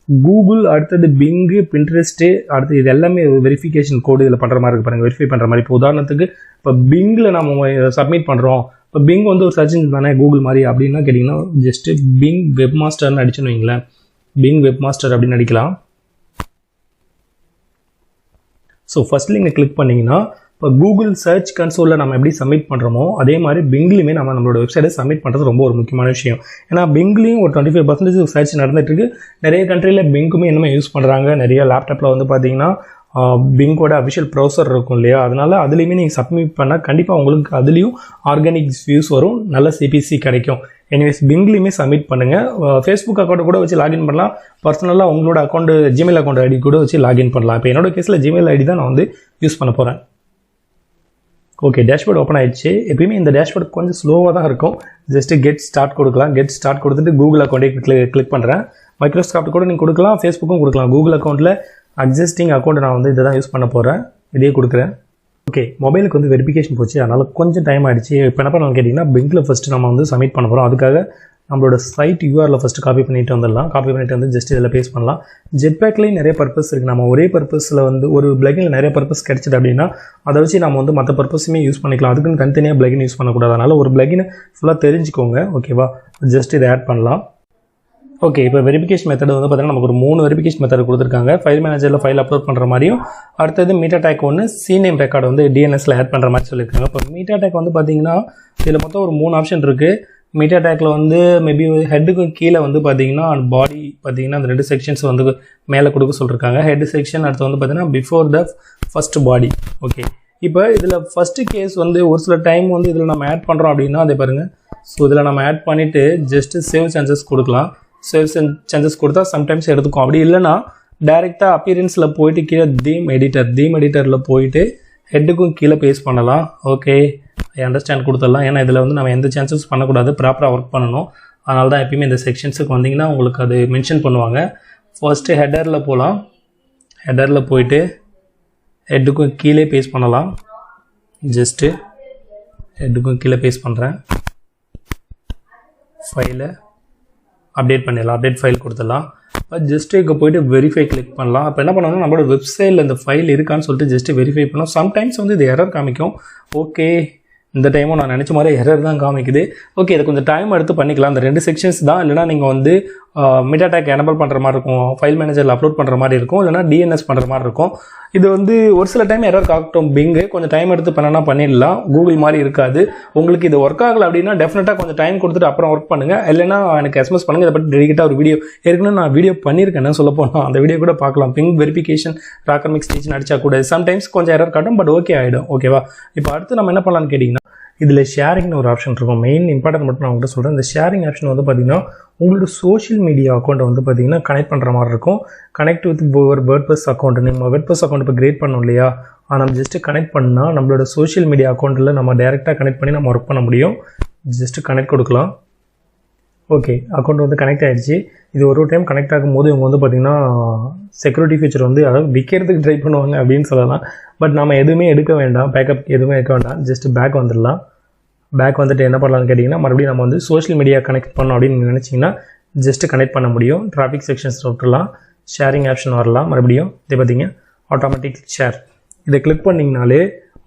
கூகுள், அடுத்தது பிங்கு, பின்ட்ரெஸ்ட்டு, அடுத்து இது எல்லாமே வெரிஃபிகேஷன் கோடு இதில் பண்ணுற மாதிரி இருக்கு பாருங்கள், வெரிஃபை பண்ணுற மாதிரி. இப்போ உதாரணத்துக்கு இப்போ பிங்கில் நம்ம சப்மிட் பண்ணுறோம். இப்போ பிங் வந்து ஒரு சர்ச் இன்ஜின் தானே கூகுள் மாதிரி அப்படின்னா கேட்டிங்கன்னா ஜஸ்ட்டு பிங் வெப் மாஸ்டர்னு அடிச்சுன்னு வைங்களேன். பிங் வெப் மாஸ்டர் அப்படின்னு அடிக்கலாம். ஸோ ஃபஸ்ட் நீங்கள் கிளிக் பண்ணிங்கன்னா இப்போ கூகுள் சர்ச் கன்சோலில் நம்ம எப்படி சப்மிட் பண்ணுறோமோ அதே மாதிரி பிங்க்லையுமே நம்மளோட வெப்சைட்டை சப்மிட் பண்ணுறது ரொம்ப ஒரு முக்கியமான விஷயம். ஏன்னா பிங்க்லையும் ஒரு 25% சர்ச் நடந்துகிட்ருக்கு. நிறைய கண்ட்ரியில் பிங்குமே இன்னுமே யூஸ் பண்ணுறாங்க. நிறைய லேப்டாப்பில் வந்து பார்த்தீங்கன்னா பிங்கோட அஃபிஷியல் ப்ரௌசர் இருக்கும் இல்லையா, அதனால் அதுலேயுமே நீங்கள் சப்மிட் பண்ணால் கண்டிப்பாக உங்களுக்கு அதுலேயும் ஆர்கானிக் வியூஸ் வரும், நல்ல சிபிசி கிடைக்கும். எனிவேஸ் பிங்க்லையுமே சப்மிட் பண்ணுங்கள். ஃபேஸ்புக் அக்கௌண்ட்டை கூட வச்சு லாகின் பண்ணலாம். பர்சனலாக உங்களோட அக்கௌண்ட்டு ஜிமெயில் அக்கௌண்ட் ஐடி கூட வச்சு லாகின் பண்ணலாம். இப்போ என்னோட கேஸில் ஜிமெயில் ஐடி தான் நான் வந்து யூஸ் பண்ண போகிறேன். ஓகே, டேஷ்போர்ட் ஓப்பன் ஆயிடுச்சு. எப்பயுமே இந்த டேஷ்போர்ட் கொஞ்சம் ஸ்லோவாக தான் இருக்கும். ஜஸ்ட்டு கெட் ஸ்டார்ட் கொடுக்கலாம். கெட் ஸ்டார்ட் கொடுத்துட்டு கூகுள் அக்கௌண்ட்டை கிளிக் பண்ணுறேன். மைக்ரோசாஃப்ட் கூட நீங்கள் கொடுக்கலாம், ஃபேஸ்புக்கும் கொடுக்கலாம். கூகுள் அக்கௌண்ட்டில் எக்ஸிஸ்டிங் அக்கௌண்ட் நான் வந்து இதை தான் யூஸ் பண்ண போகிறேன். இதே கொடுக்குறேன். ஓகே, மொபைலுக்கு வந்து வெரிஃபிகேஷன் போச்சு, அதனால் கொஞ்சம் டைம் ஆகிடுச்சு. இப்போ என்ன பண்ணலாம் கேட்டிங்கன்னா பிங்கில் ஃபஸ்ட்டு நம்ம வந்து சப்மிட் பண்ண போகிறோம். அதுக்காக நம்மளோட சைட் யூஆரில் ஃபஸ்ட்டு காப்பி பண்ணிட்டு வந்துடலாம். காப்பி பண்ணிட்டு வந்து ஜஸ்ட் இதில் பேஸ்ட் பண்ணலாம். ஜெட்பேக்லேயும் நிறைய பர்பஸ் இருக்குது. நம்ம ஒரே பர்பஸில் வந்து ஒரு பிளகினில் நிறைய பர்பஸ் கிடைச்சிது அப்படின்னா அதை வச்சு நம்ம வந்து மற்ற பர்பஸுமே யூஸ் பண்ணிக்கலாம். அதுக்குன்னு தனித்தனியாக பிளகின் யூஸ் பண்ணக்கூடாது. அதனால் ஒரு பிளகினை ஃபுல்லாக தெரிஞ்சுக்கோங்க. ஓகேவா, ஜஸ்ட் இதை ஆட் பண்ணலாம். ஓகே, இப்போ வெரிஃபிகேஷன் மெத்தட் வந்து பார்த்தீங்கன்னா நமக்கு ஒரு 3 வெரிஃபிகேஷன் மெத்தட் கொடுத்துருக்காங்க. ஃபைல் மேனேஜரில் ஃபைல் அப்லோட் பண்ணுற மாதிரியும், அடுத்தது மீட்டா டேக் ஒன்று சிநேம் ரெக்கார்டு வந்து டிஎன்எஸில் ஆட் பண்ணுற மாதிரி சொல்லியிருக்காங்க. இப்போ மீட்டா டேக் வந்து பார்த்தீங்கன்னா இதில் மொத்தம் ஒரு 3 ஆப்ஷன் இருக்குது. மீட்டா டேக்கில் வந்து மேபி ஹெட்டுக்கு கீழே வந்து பார்த்தீங்கன்னா பாடி பார்த்தீங்கன்னா அந்த 2 செக்ஷன்ஸ் வந்து மேலே கொடுக்க சொல்லியிருக்காங்க. ஹெட் செக்ஷன் அடுத்து வந்து பார்த்தீங்கன்னா before the first body. Okay, இப்போ இதில் ஃபஸ்ட்டு கேஸ் வந்து ஒரு சில டைம் வந்து இதில் நம்ம ஆட் பண்ணுறோம் அப்படின்னா அதை பாருங்கள். ஸோ இதில் நம்ம ஆட் பண்ணிவிட்டு ஜஸ்ட்டு சேவ் சேஞ்சஸ் கொடுக்கலாம். சேவ் சேஞ்சஸ் கொடுத்தா சம்டைம்ஸ் எடுத்துக்கும். அப்படி இல்லைனா டைரெக்டாக அப்பியரன்ஸில் போயிட்டு கீழே தீம் எடிட்டரில் போயிட்டு ஹெட்டுக்கும் கீழே பேஸ்ட் பண்ணலாம். ஓகே, ஐ அண்டர்ஸ்டாண்ட் கொடுத்துடலாம். ஏன்னா இதில் வந்து நம்ம எந்த சேஞ்சஸ் பண்ணக்கூடாது, ப்ராப்பராக ஒர்க் பண்ணணும். அதனால தான் எப்பயுமே இந்த செக்ஷன்ஸுக்கு வந்தீங்கன்னா உங்களுக்கு அது மென்ஷன் பண்ணுவாங்க. ஃபர்ஸ்ட்டு ஹெட்டரில் போகலாம். ஹெட்டரில் போயிட்டு ஹெட்டுக்கும் கீழே பேஸ்ட் பண்ணலாம். ஜஸ்ட்டு ஹெட்டுக்கும் கீழே பேஸ்ட் பண்ணுறேன். ஃபைலை அப்டேட் பண்ணிடலாம். அப்டேட் ஃபைல் கொடுத்துடலாம். ஜஸ்ட்டு இங்கே போய்ட்டு வெரிஃபை கிளிக் பண்ணலாம். அப்போ என்ன பண்ணணும், நம்மளோட வெப்சைட்டில் இந்த ஃபைல் இருக்கான்னு சொல்லிட்டு ஜஸ்ட்டு வெரிஃபை பண்ணோம். சம்டைம்ஸ் வந்து இது எரர் காமிக்கும். ஓகே, இந்த டைமும் நான் நினச்ச மாதிரி எரர் தான் காமிக்குது. ஓகே, இதை கொஞ்சம் டைம் எடுத்து பண்ணிக்கலாம். அந்த 2 செக்ஷன்ஸ் தான். இல்லைனா நீங்கள் வந்து மீட்டா டேக் எனபிள் பண்ணுற மாதிரி இருக்கும், ஃபைல் மேனேஜரில் அப்லோட் பண்ணுற மாதிரி இருக்கும், இல்லைனா டிஎன்எஸ் பண்ணுற மாதிரி இருக்கும். இது வந்து ஒரு சில டைம் எரர் காட்டும். பிங்கு கொஞ்சம் டைம் எடுத்து பண்ணனா பண்ணிடலாம். கூகுள் மாதிரி இருக்காது. உங்களுக்கு இது ஒர்க் ஆகலை அப்படின்னா டெஃபினட்டாக கொஞ்சம் டைம் கொடுத்துட்டு அப்புறம் ஒர்க் பண்ணுங்கள். இல்லைனா எனக்கு எஸ்எம்எஸ் பண்ணுங்கள். இதை பற்றி டெடிக்கேட்டாக ஒரு வீடியோ ஏற்கனவே நான் வீடியோ பண்ணியிருக்கேன் சொல்ல போனால். அந்த வீடியோ கூட பார்க்கலாம். பிங் வெரிஃபிகேஷன் ராக்கர்மிக்ஸ் ஸ்டேஜ் அடிச்சா கூட சம்டைம்ஸ் கொஞ்சம் எரர் காட்டும். பட் ஓகே ஆகிடும். ஓகேவா, இப்போ அடுத்து நம்ம என்ன பண்ணலான்னு கேட்டிங்கன்னா இதில் ஷேரிங்னு ஒரு ஆப்ஷன் இருக்கும். மெயின் இம்பார்ட்டன்ட் மட்டும் நான் உங்கள்கிட்ட சொல்கிறேன். இந்த ஷேரிங் ஆப்ஷன் வந்து பார்த்திங்கன்னா உங்களோட சோஷியல் மீடியா அக்கௌண்ட்டை வந்து பார்த்திங்கன்னா கனெக்ட் பண்ணுற மாதிரி இருக்கும். கனெக்ட் வித் ஒரு வேர்ட்ப்ரெஸ் அக்கௌண்ட். நம்ம வேர்ட்ப்ரெஸ் அக்கௌண்ட் இப்போ கிரியேட் பண்ணோம் இல்லையா, நம்ம ஜஸ்ட்டு கனெக்ட் பண்ணால் நம்மளோட சோஷியல் மீடியா அக்கௌண்ட்டில் நம்ம டேரெக்டாக கனெக்ட் பண்ணி நம்ம ஒர்க் பண்ண முடியும். ஜஸ்ட்டு கனெக்ட் கொடுக்கலாம். ஓகே, அக்கௌண்ட் வந்து கனெக்ட் ஆகிடுச்சு. இது ஒரு டைம் கனெக்ட் ஆகும்போது இவங்க வந்து பார்த்திங்கன்னா செக்யூரிட்டி ஃபீச்சர் வந்து அதாவது விற்கிறதுக்கு ட்ரை பண்ணுவாங்க அப்படின்னு சொல்லலாம். பட் நம்ம எதுவுமே எடுக்க வேண்டாம், பேக்கப் எதுவுமே எடுக்க வேண்டாம். ஜஸ்ட்டு பேக் வந்துடலாம். பேக் வந்துட்டு என்ன பண்ணலான்னு கேட்டிங்கன்னா மறுபடியும் நம்ம வந்து சோஷியல் மீடியா கனெக்ட் பண்ணோம் அப்படின்னு நீங்கள் நினச்சிங்கன்னா ஜஸ்ட்டு கனெக்ட் பண்ண முடியும். டிராஃபிக் செக்ஷன்ஸ் விட்டுலாம். ஷேரிங் ஆப்ஷன் வரலாம். மறுபடியும் இதை பார்த்தீங்க ஆட்டோமேட்டிக் ஷேர். இதை கிளிக் பண்ணிங்கனாலே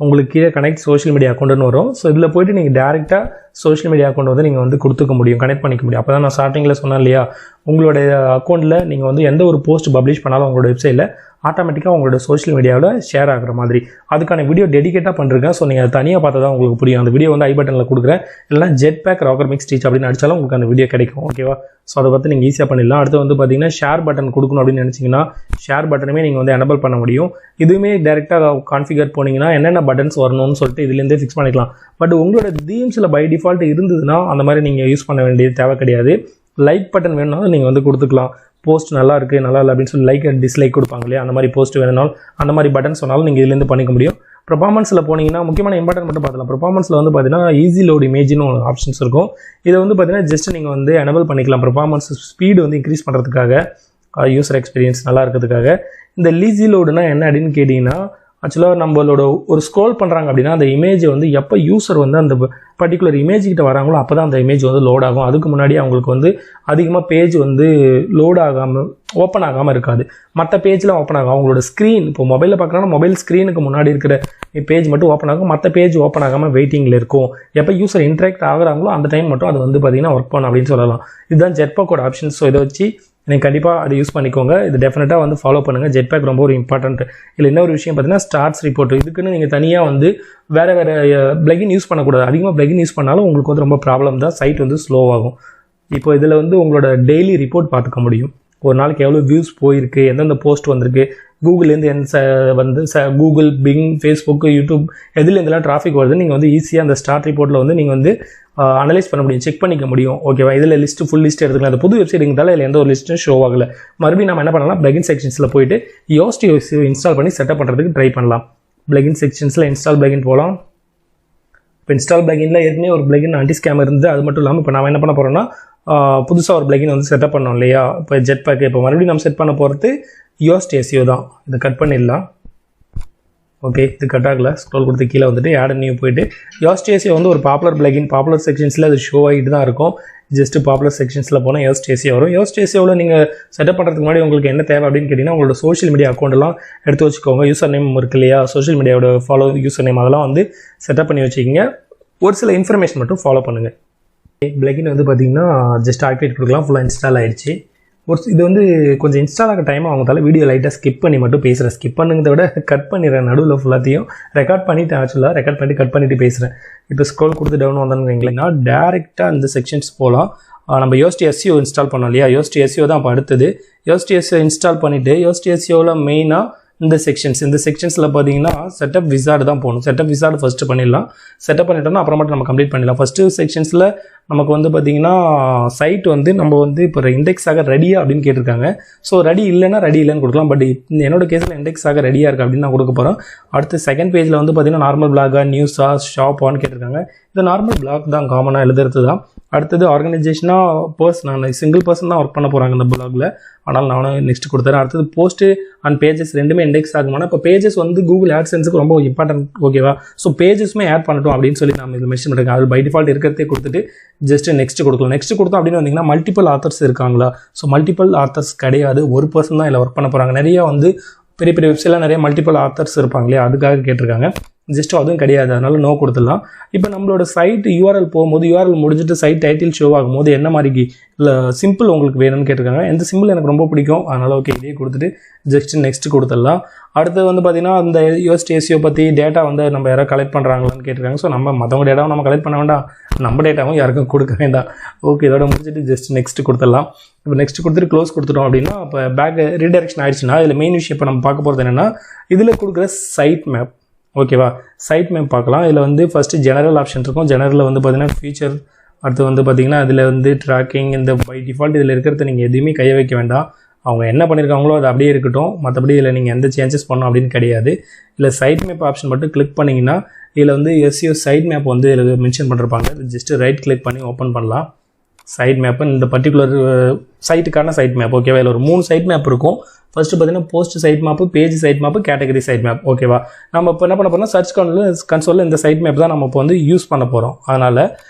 உங்களுக்கு கீழே கனெக்ட் சோஷியல் மீடியா அக்கௌண்ட்டுன்னு வரும். ஸோ இதில் போய்ட்டு நீங்கள் டேரெக்டாக சோஷியல் மீடியா அக்கௌண்ட் வந்து நீங்கள் வந்து கொடுத்துக்க முடியும், கனெக்ட் பண்ணிக்க முடியும். அப்போ தான் நான் ஸ்டார்டிங்கில் சொன்னேன் இல்லையா, உங்களுடைய அக்கௌண்ட்டில் நீங்கள் வந்து எந்த ஒரு போஸ்ட் பப்ளிஷ் பண்ணாலும் உங்களோட வெப்சைட்டில் ஆட்டோமேட்டிக்காக உங்களோட சோஷியல் மீடியாவில் ஷேர் ஆகிற மாதிரி அதுக்கான வீடியோ டெடிக்கேட்டாக பண்ணிருக்கேன். ஸோ நீங்கள் அதை தனியாக பார்த்தா தான் உங்களுக்கு புரியும். அந்த வீடியோ வந்து ஐ பட்டனில் கொடுக்குறேன். இல்லைனா ஜெட்பேக் ராக்கர்மிக்ஸ் ஸ்டீச் அப்படின்னு அடித்தாலும் உங்களுக்கு அந்த வீடியோ கிடைக்கும். ஓகேவா, ஸோ அதை பார்த்து நீங்கள் ஈஸியாக பண்ணிடலாம். அடுத்து வந்து பார்த்தீங்கன்னா ஷேர் பட்டன் கொடுக்கணும் அப்படின்னு நினச்சிங்கன்னா ஷேர் பட்டனுமே நீங்கள் வந்து எனபிள் பண்ண முடியும். இதுவுமே டேரெக்டாக கான்ஃபிகர் போனீங்கன்னா என்னென்ன பட்டன்ஸ் வரணும்னு சொல்லிட்டு இதுலேருந்தே ஃபிக்ஸ் பண்ணிக்கலாம். பட் உங்களோட தீம்ஸில் பை டிஃபால்ட் இருந்ததுன்னா அந்த மாதிரி நீங்கள் யூஸ் பண்ண வேண்டியது தேவை கிடையாது. லைக் பட்டன் வேணும்னாலும் நீங்கள் வந்து கொடுத்துக்கலாம். போஸ்ட் நல்லா இருக்குது நல்லா இல்லை அப்படின்னு சொல்லி லைக் அண்ட் டிஸ்லைக் கொடுப்பாங்க இல்லையா, அந்த மாதிரி போஸ்ட் வேணும்னாலும் அந்த மாதிரி பட்டன் சொன்னாலும் நீங்கள் இதுலேருந்து பண்ணிக்க முடியும். பெர்ஃபார்மன்ஸில் போனீங்கன்னா முக்கியமான இம்பார்ட்டன்ட் மட்டும் பார்த்துக்கலாம். பெர்ஃபார்மன்ஸில் வந்து பார்த்தீங்கன்னா ஈஸி லோட் இமேஜ்னு ஒரு ஆப்ஷன்ஸ் இருக்கும். இதை வந்து பார்த்தீங்கன்னா ஜஸ்ட் நீங்கள் வந்து எனபிள் பண்ணிக்கலாம். பெர்ஃபார்மன்ஸ் ஸ்பீடு வந்து இன்க்ரீஸ் பண்ணுறதுக்காக, யூசர் எக்ஸ்பீரியன்ஸ் நல்லா இருக்கிறதுக்காக. இந்த ஈஸி லோடுனா என்ன அப்படின்னு கேட்டிங்கன்னா ஆக்சுவலாக நம்மளோட ஒரு ஸ்க்ரோல் பண்ணுறாங்க அப்படின்னா அந்த இமேஜை வந்து எப்போ யூசர் வந்து அந்த பர்டிகுலர் இமேஜ் கிட்ட வராங்களோ அப்போ தான் அந்த இமேஜ் வந்து லோட் ஆகும். அதுக்கு முன்னாடி அவங்களுக்கு வந்து அதிகமாக பேஜ் வந்து லோட் ஆகாமல் ஓப்பன் ஆகாமல் இருக்காது. மற்ற பேஜ்லாம் ஓப்பன் ஆகும். அவங்களோட ஸ்க்ரீன் இப்போ மொபைலில் பார்க்குறாங்கன்னா மொபைல் ஸ்க்ரீனுக்கு முன்னாடி இருக்கிற பேஜ் மட்டும் ஓப்பன் ஆகும். மற்ற பேஜ் ஓப்பன் ஆகாமல் வெயிட்டிங்கில் இருக்கும். எப்போ யூசர் இன்ட்ராக்ட் ஆகுறாங்களோ அந்த டைம் மட்டும் அது வந்து பார்த்திங்கன்னா ஒர்க் பண்ணும் அப்படின்னு சொல்லலாம். இதுதான் ஜெட்பேக்கோட ஆப்ஷன்ஸ். ஸோ இதை வச்சு நீங்கள் கண்டிப்பாக அதை யூஸ் பண்ணிக்கோங்க. இது டெஃபினட்டாக வந்து ஃபாலோ பண்ணுங்கள். ஜெட்பேக் ரொம்ப ஒரு இம்பார்ட்டன்ட். இல்லை இன்னொரு விஷயம் பார்த்தீங்கன்னா ஸ்டார்ட்ஸ் ரிப்போர்ட். இதுக்குன்னு நீங்கள் தனியாக வந்து வேறு பிளகின் யூஸ் பண்ணக்கூடாது. அதிகமாக பிளகின் யூஸ் பண்ணாலும் உங்களுக்கு வந்து ரொம்ப ப்ராப்ளம் தான். சைட் வந்து ஸ்லோவாகும். இப்போ இதில் வந்து உங்களோட டெய்லி ரிப்போர்ட் பார்த்துக்க முடியும். ஒரு நாளைக்கு எவ்வளோ வியூஸ் போயிருக்கு, எந்தெந்த போஸ்ட் வந்திருக்கு, கூகுள்லேருந்து வந்து கூகுள், பிங், ஃபேஸ்புக், யூடியூப் எதுலேருந்துலாம் டிராஃபிக் வருது நீங்கள் வந்து ஈஸியாக அந்த ஸ்டார்ட் ரிப்போர்ட்டில் வந்து நீங்கள் வந்து அனலைஸ் பண்ண முடியும், செக் பண்ணிக்க முடியும். ஓகேவா, இதில் லிஸ்ட்டு ஃபுல் லிஸ்ட் எடுத்துக்கலாம். அந்த புது வெப்சைட் இருந்தாலும் இதில் எந்த ஒரு லிஸ்ட்டும் ஷோ ஆகலை. மறுபடியும் நம்ம என்ன பண்ணலாம், பிளகின் செக்ஷன்ஸில் போயிட்டு யோஸ்ட் இன்ஸ்டால் பண்ணி செட்டப் பண்ணுறதுக்கு ட்ரை பண்ணலாம். பிளகின் செக்ஷன்ஸில் இன்ஸ்டால் பிளகின் போகலாம். இப்போ இன்ஸ்டால் பிளகினில் ஏற்கனவே ஒரு பிளகின் ஆன்டி ஸ்கேம் இருந்து. அது மட்டும் இல்லாமல் இப்போ நம்ம என்ன பண்ண போகிறோம்னா புதுசாக ஒரு பிளகின் வந்து செட்டப் பண்ணோம் இல்லையா, இப்போ ஜெட்பேக். இப்போ மறுபடியும் நம்ம செட் பண்ண போகிறது யோஸ்ட் எஸ்இஓ தான். இதை கட் பண்ணிடலாம். ஓகே, இது கட் ஆகலை. ஸ்க்ரோல் கொடுத்து கீழே வந்துட்டு ஆட் நியூ போயிட்டு யோஸ்ட் எஸ்இஓ வந்து ஒரு பாப்புலர் பிளகின். பாப்புலர் செக்ஷன்ஸில் அது ஷோ ஆகிட்டு தான் இருக்கும். ஜஸ்ட் பாப்புலர் செக்ஷன்ஸில் போனால் யோஸ்ட் எஸ்இஓ வரும். யோஸ்ட் எஸ்இஓவில் நீங்கள் செட்டப் பண்ணுறதுக்கு முன்னாடி உங்களுக்கு என்ன தேவை அப்படின்னு கேட்டிங்கன்னா உங்களோட சோஷியல் மீடியா அக்கௌண்ட்லாம் எடுத்து வச்சுக்கோங்க. யூசர் நேம் இருக்கு இல்லையா, சோஷியல் மீடியாவோட ஃபாலோ யூசர் நேம் அதெல்லாம் வந்து செட்டப் பண்ணி வச்சுக்கிங்க. ஒரு சில இன்ஃபர்மேஷன் மட்டும் ஃபாலோ பண்ணுங்கள். பிளகின் வந்து பார்த்தீங்கன்னா ஜஸ்ட் ஆக்டிவேட் கொடுக்கலாம். ஃபுல்லாக இன்ஸ்டால் ஆகிடுச்சு. இது வந்து கொஞ்சம் இன்ஸ்டால் ஆக டைம் ஆகுதால வீடியோ லைட்டாக ஸ்கிப் பண்ணி மட்டும் பேசுகிறேன். ஸ்கிப் பண்ணுங்கிறத விட கட் பண்ணிடுறேன். நடுவில் ஃபுல்லாத்தையும் ரெக்கார்ட் பண்ணிவிட்டு ஆக்சுவலாக ரெக்கார்ட் பண்ணிட்டு கட் பண்ணிவிட்டு பேசுகிறேன். இப்போ ஸ்க்ரோல் கொடுத்து டவுன் வந்தான்னு வைங்களேன்னா டேரெக்டாக இந்த செக்ஷன்ஸ் போகலாம். நம்ம யோஸ்ட் எஸ்இஓ இன்ஸ்டால் பண்ணோம் இல்லையா, யோஸ்ட் எஸ்இஓ தான் அப்போ அடுத்தது. யோஸ்ட் எஸ்இஓ இன்ஸ்டால் பண்ணிவிட்டு யோஸ்ட் எஸ்இஓவில் மெயினாக இந்த செக்ஷன்ஸில் பார்த்தீங்கன்னா செட்டப் விசார்டு தான் போகணும். செட்டப் விசார்டு ஃபஸ்ட்டு பண்ணிடலாம். செட்டப் பண்ணிட்டோம்னா அப்புறமேட்டு நம்ம கம்ப்ளீட் பண்ணிடலாம். ஃபஸ்ட்டு செக்ஷன்ஸில் நமக்கு வந்து பார்த்திங்கன்னா சைட் வந்து நம்ம வந்து இப்போ இண்டெக்ஸ் ஆக ரெடியா அப்படின்னு கேட்டிருக்காங்க. ஸோ ரெடி இல்லைன்னா ரெடி இல்லைன்னு கொடுக்கலாம். பட் என்னோட கேஸில் இண்டெக்ஸ் ஆக ரெடியாக இருக்குது அப்படின்னு நான் கொடுக்க போகிறோம். அடுத்து செகண்ட் பேஜில் வந்து பார்த்திங்கன்னா நார்மல் பிளாகா நியூஸா ஷாப்பான்னு கேட்டிருக்காங்க. இது நார்மல் பிளாக் தான், காமனாக எழுதுறது தான். அடுத்தது ஆர்கனைசேஷனாக பர்சன் சிங்கிள் பர்சன் தான் ஒர்க் பண்ண போகிறாங்க இந்த பிளாகில். ஆனால் நானும் நெக்ஸ்ட் கொடுத்துறேன். அடுத்தது போஸ்ட்டு அண்ட் பேஜஸ் ரெண்டுமே இண்டெக்ஸ் ஆகுமானா இப்போ பேஜஸ் வந்து கூகுள் ஆட்சென்ஸுக்கு ரொம்ப இம்பார்ட்டன்ட். ஓகேவா, ஸோ பேஜஸ்மே ஆட் பண்ணட்டும் அப்படின்னு சொல்லி நம்ம இதில் மென்ஷன் பண்ணிருக்கேன். அது பை டிஃபால்ட் இருக்கிறதே கொடுத்துட்டு ஜஸ்ட் நெக்ஸ்ட் கொடுக்கலாம். நெக்ஸ்ட் கொடுத்தோம் அப்படின்னு வந்தீங்கன்னா மல்டிபிள் ஆத்தர்ஸ் இருக்காங்களா, ஸோ மல்டிபிள் ஆத்தர்ஸ் கிடையாது. ஒரு பர்சன் தான் இதில் ஒர்க் பண்ண போகிறாங்க. நிறைய வந்து பெரிய பெரிய வெப்சைட்லாம் நிறைய மல்டிபிள் ஆத்தர்ஸ் இருப்பாங்க இல்லையா, அதுக்காக கேட்டிருக்காங்க. ஜஸ்ட் அதுவும் கிடையாது, அதனால நோ கொடுத்துடலாம். இப்போ நம்மளோட சைட் யூஆர்எல் போகும்போது யூஆர்எல் முடிஞ்சிட்டு சைட் டைட்டில் ஷோ ஆகும்போது என்ன மாதிரி இல்லை சிம்பிள் உங்களுக்கு வேணும்னு கேட்டிருக்காங்க. எந்த சிம்பிள் எனக்கு ரொம்ப பிடிக்கும், அதனால் ஓகே இதே கொடுத்துட்டு ஜஸ்ட் நெக்ஸ்ட் கொடுத்துடலாம். அடுத்து வந்து பார்த்திங்கன்னா அந்த யோஸ்ட் எஸ்இஓ பற்றி டேட்டா வந்து நம்ம யாராவது கலெக்ட் பண்ணுறாங்களான்னு கேட்டிருக்காங்க. ஸோ நம்ம மற்றவங்க டேட்டாவும் நம்ம கலெக்ட் பண்ண வேண்டாம், நம்ம டேட்டாவும் யாருக்கும் கொடுக்க வேண்டாம். ஓகே, இதோட முடிச்சுட்டு ஜஸ்ட் நெக்ஸ்ட் கொடுத்துடலாம். இப்போ நெக்ஸ்ட் கொடுத்துட்டு க்ளோஸ் கொடுத்துட்டோம் அப்படின்னா இப்போ பேக் ரீடைரக்ஷன் ஆயிடுச்சுன்னா இதில் மெயின் விஷயம் இப்போ நம்ம பார்க்க போகிறது என்னென்னா இதில் கொடுக்குற சைட் மேப். ஓகேவா, சைட் மேப் பார்க்கலாம். இதில் வந்து ஃபஸ்ட்டு ஜெனரல் ஆப்ஷன் இருக்கும். ஜெனரலில் வந்து பார்த்திங்கன்னா ஃபீச்சர், அடுத்து வந்து பார்த்திங்கன்னா அதில் வந்து ட்ராக்கிங். இந்த பை டிஃபால்ட் இதில் இருக்கிறத நீங்கள் எதுவுமே கைய வைக்க வேண்டாம். அவங்க என்ன பண்ணியிருக்காங்களோ அது அப்படியே இருக்கட்டும். மற்றபடி இதில் நீங்கள் எந்த சேஞ்சஸ் பண்ணணும் அப்படின்னு கிடையாது. இல்லை சைட் மேப் ஆப்ஷன் மட்டும் கிளிக் பண்ணிங்கன்னா இதில் வந்து எஸ்இஓ சைட் மேப் வந்து இதில் மென்ஷன் பண்ணிருப்பாங்க. ஜஸ்ட்டு ரைட் கிளிக் பண்ணி ஓப்பன் பண்ணலாம். சைட் மேப்பு இந்த பர்டிகுலர் சைட்டுக்கான சைட் மேப். ஓகேவா, இதில் ஒரு 3 சைட் மேப் இருக்கும். ஃபஸ்ட்டு பார்த்தீங்கன்னா post site map, page site map, category site map. ஓகேவா, நம்ம இப்போ என்ன பண்ண போகிறோம்னா சர்ச் கன்சோலில் இந்த சைட் மேப் தான் நம்ம இப்போ வந்து யூஸ் பண்ண போகிறோம். அதனால்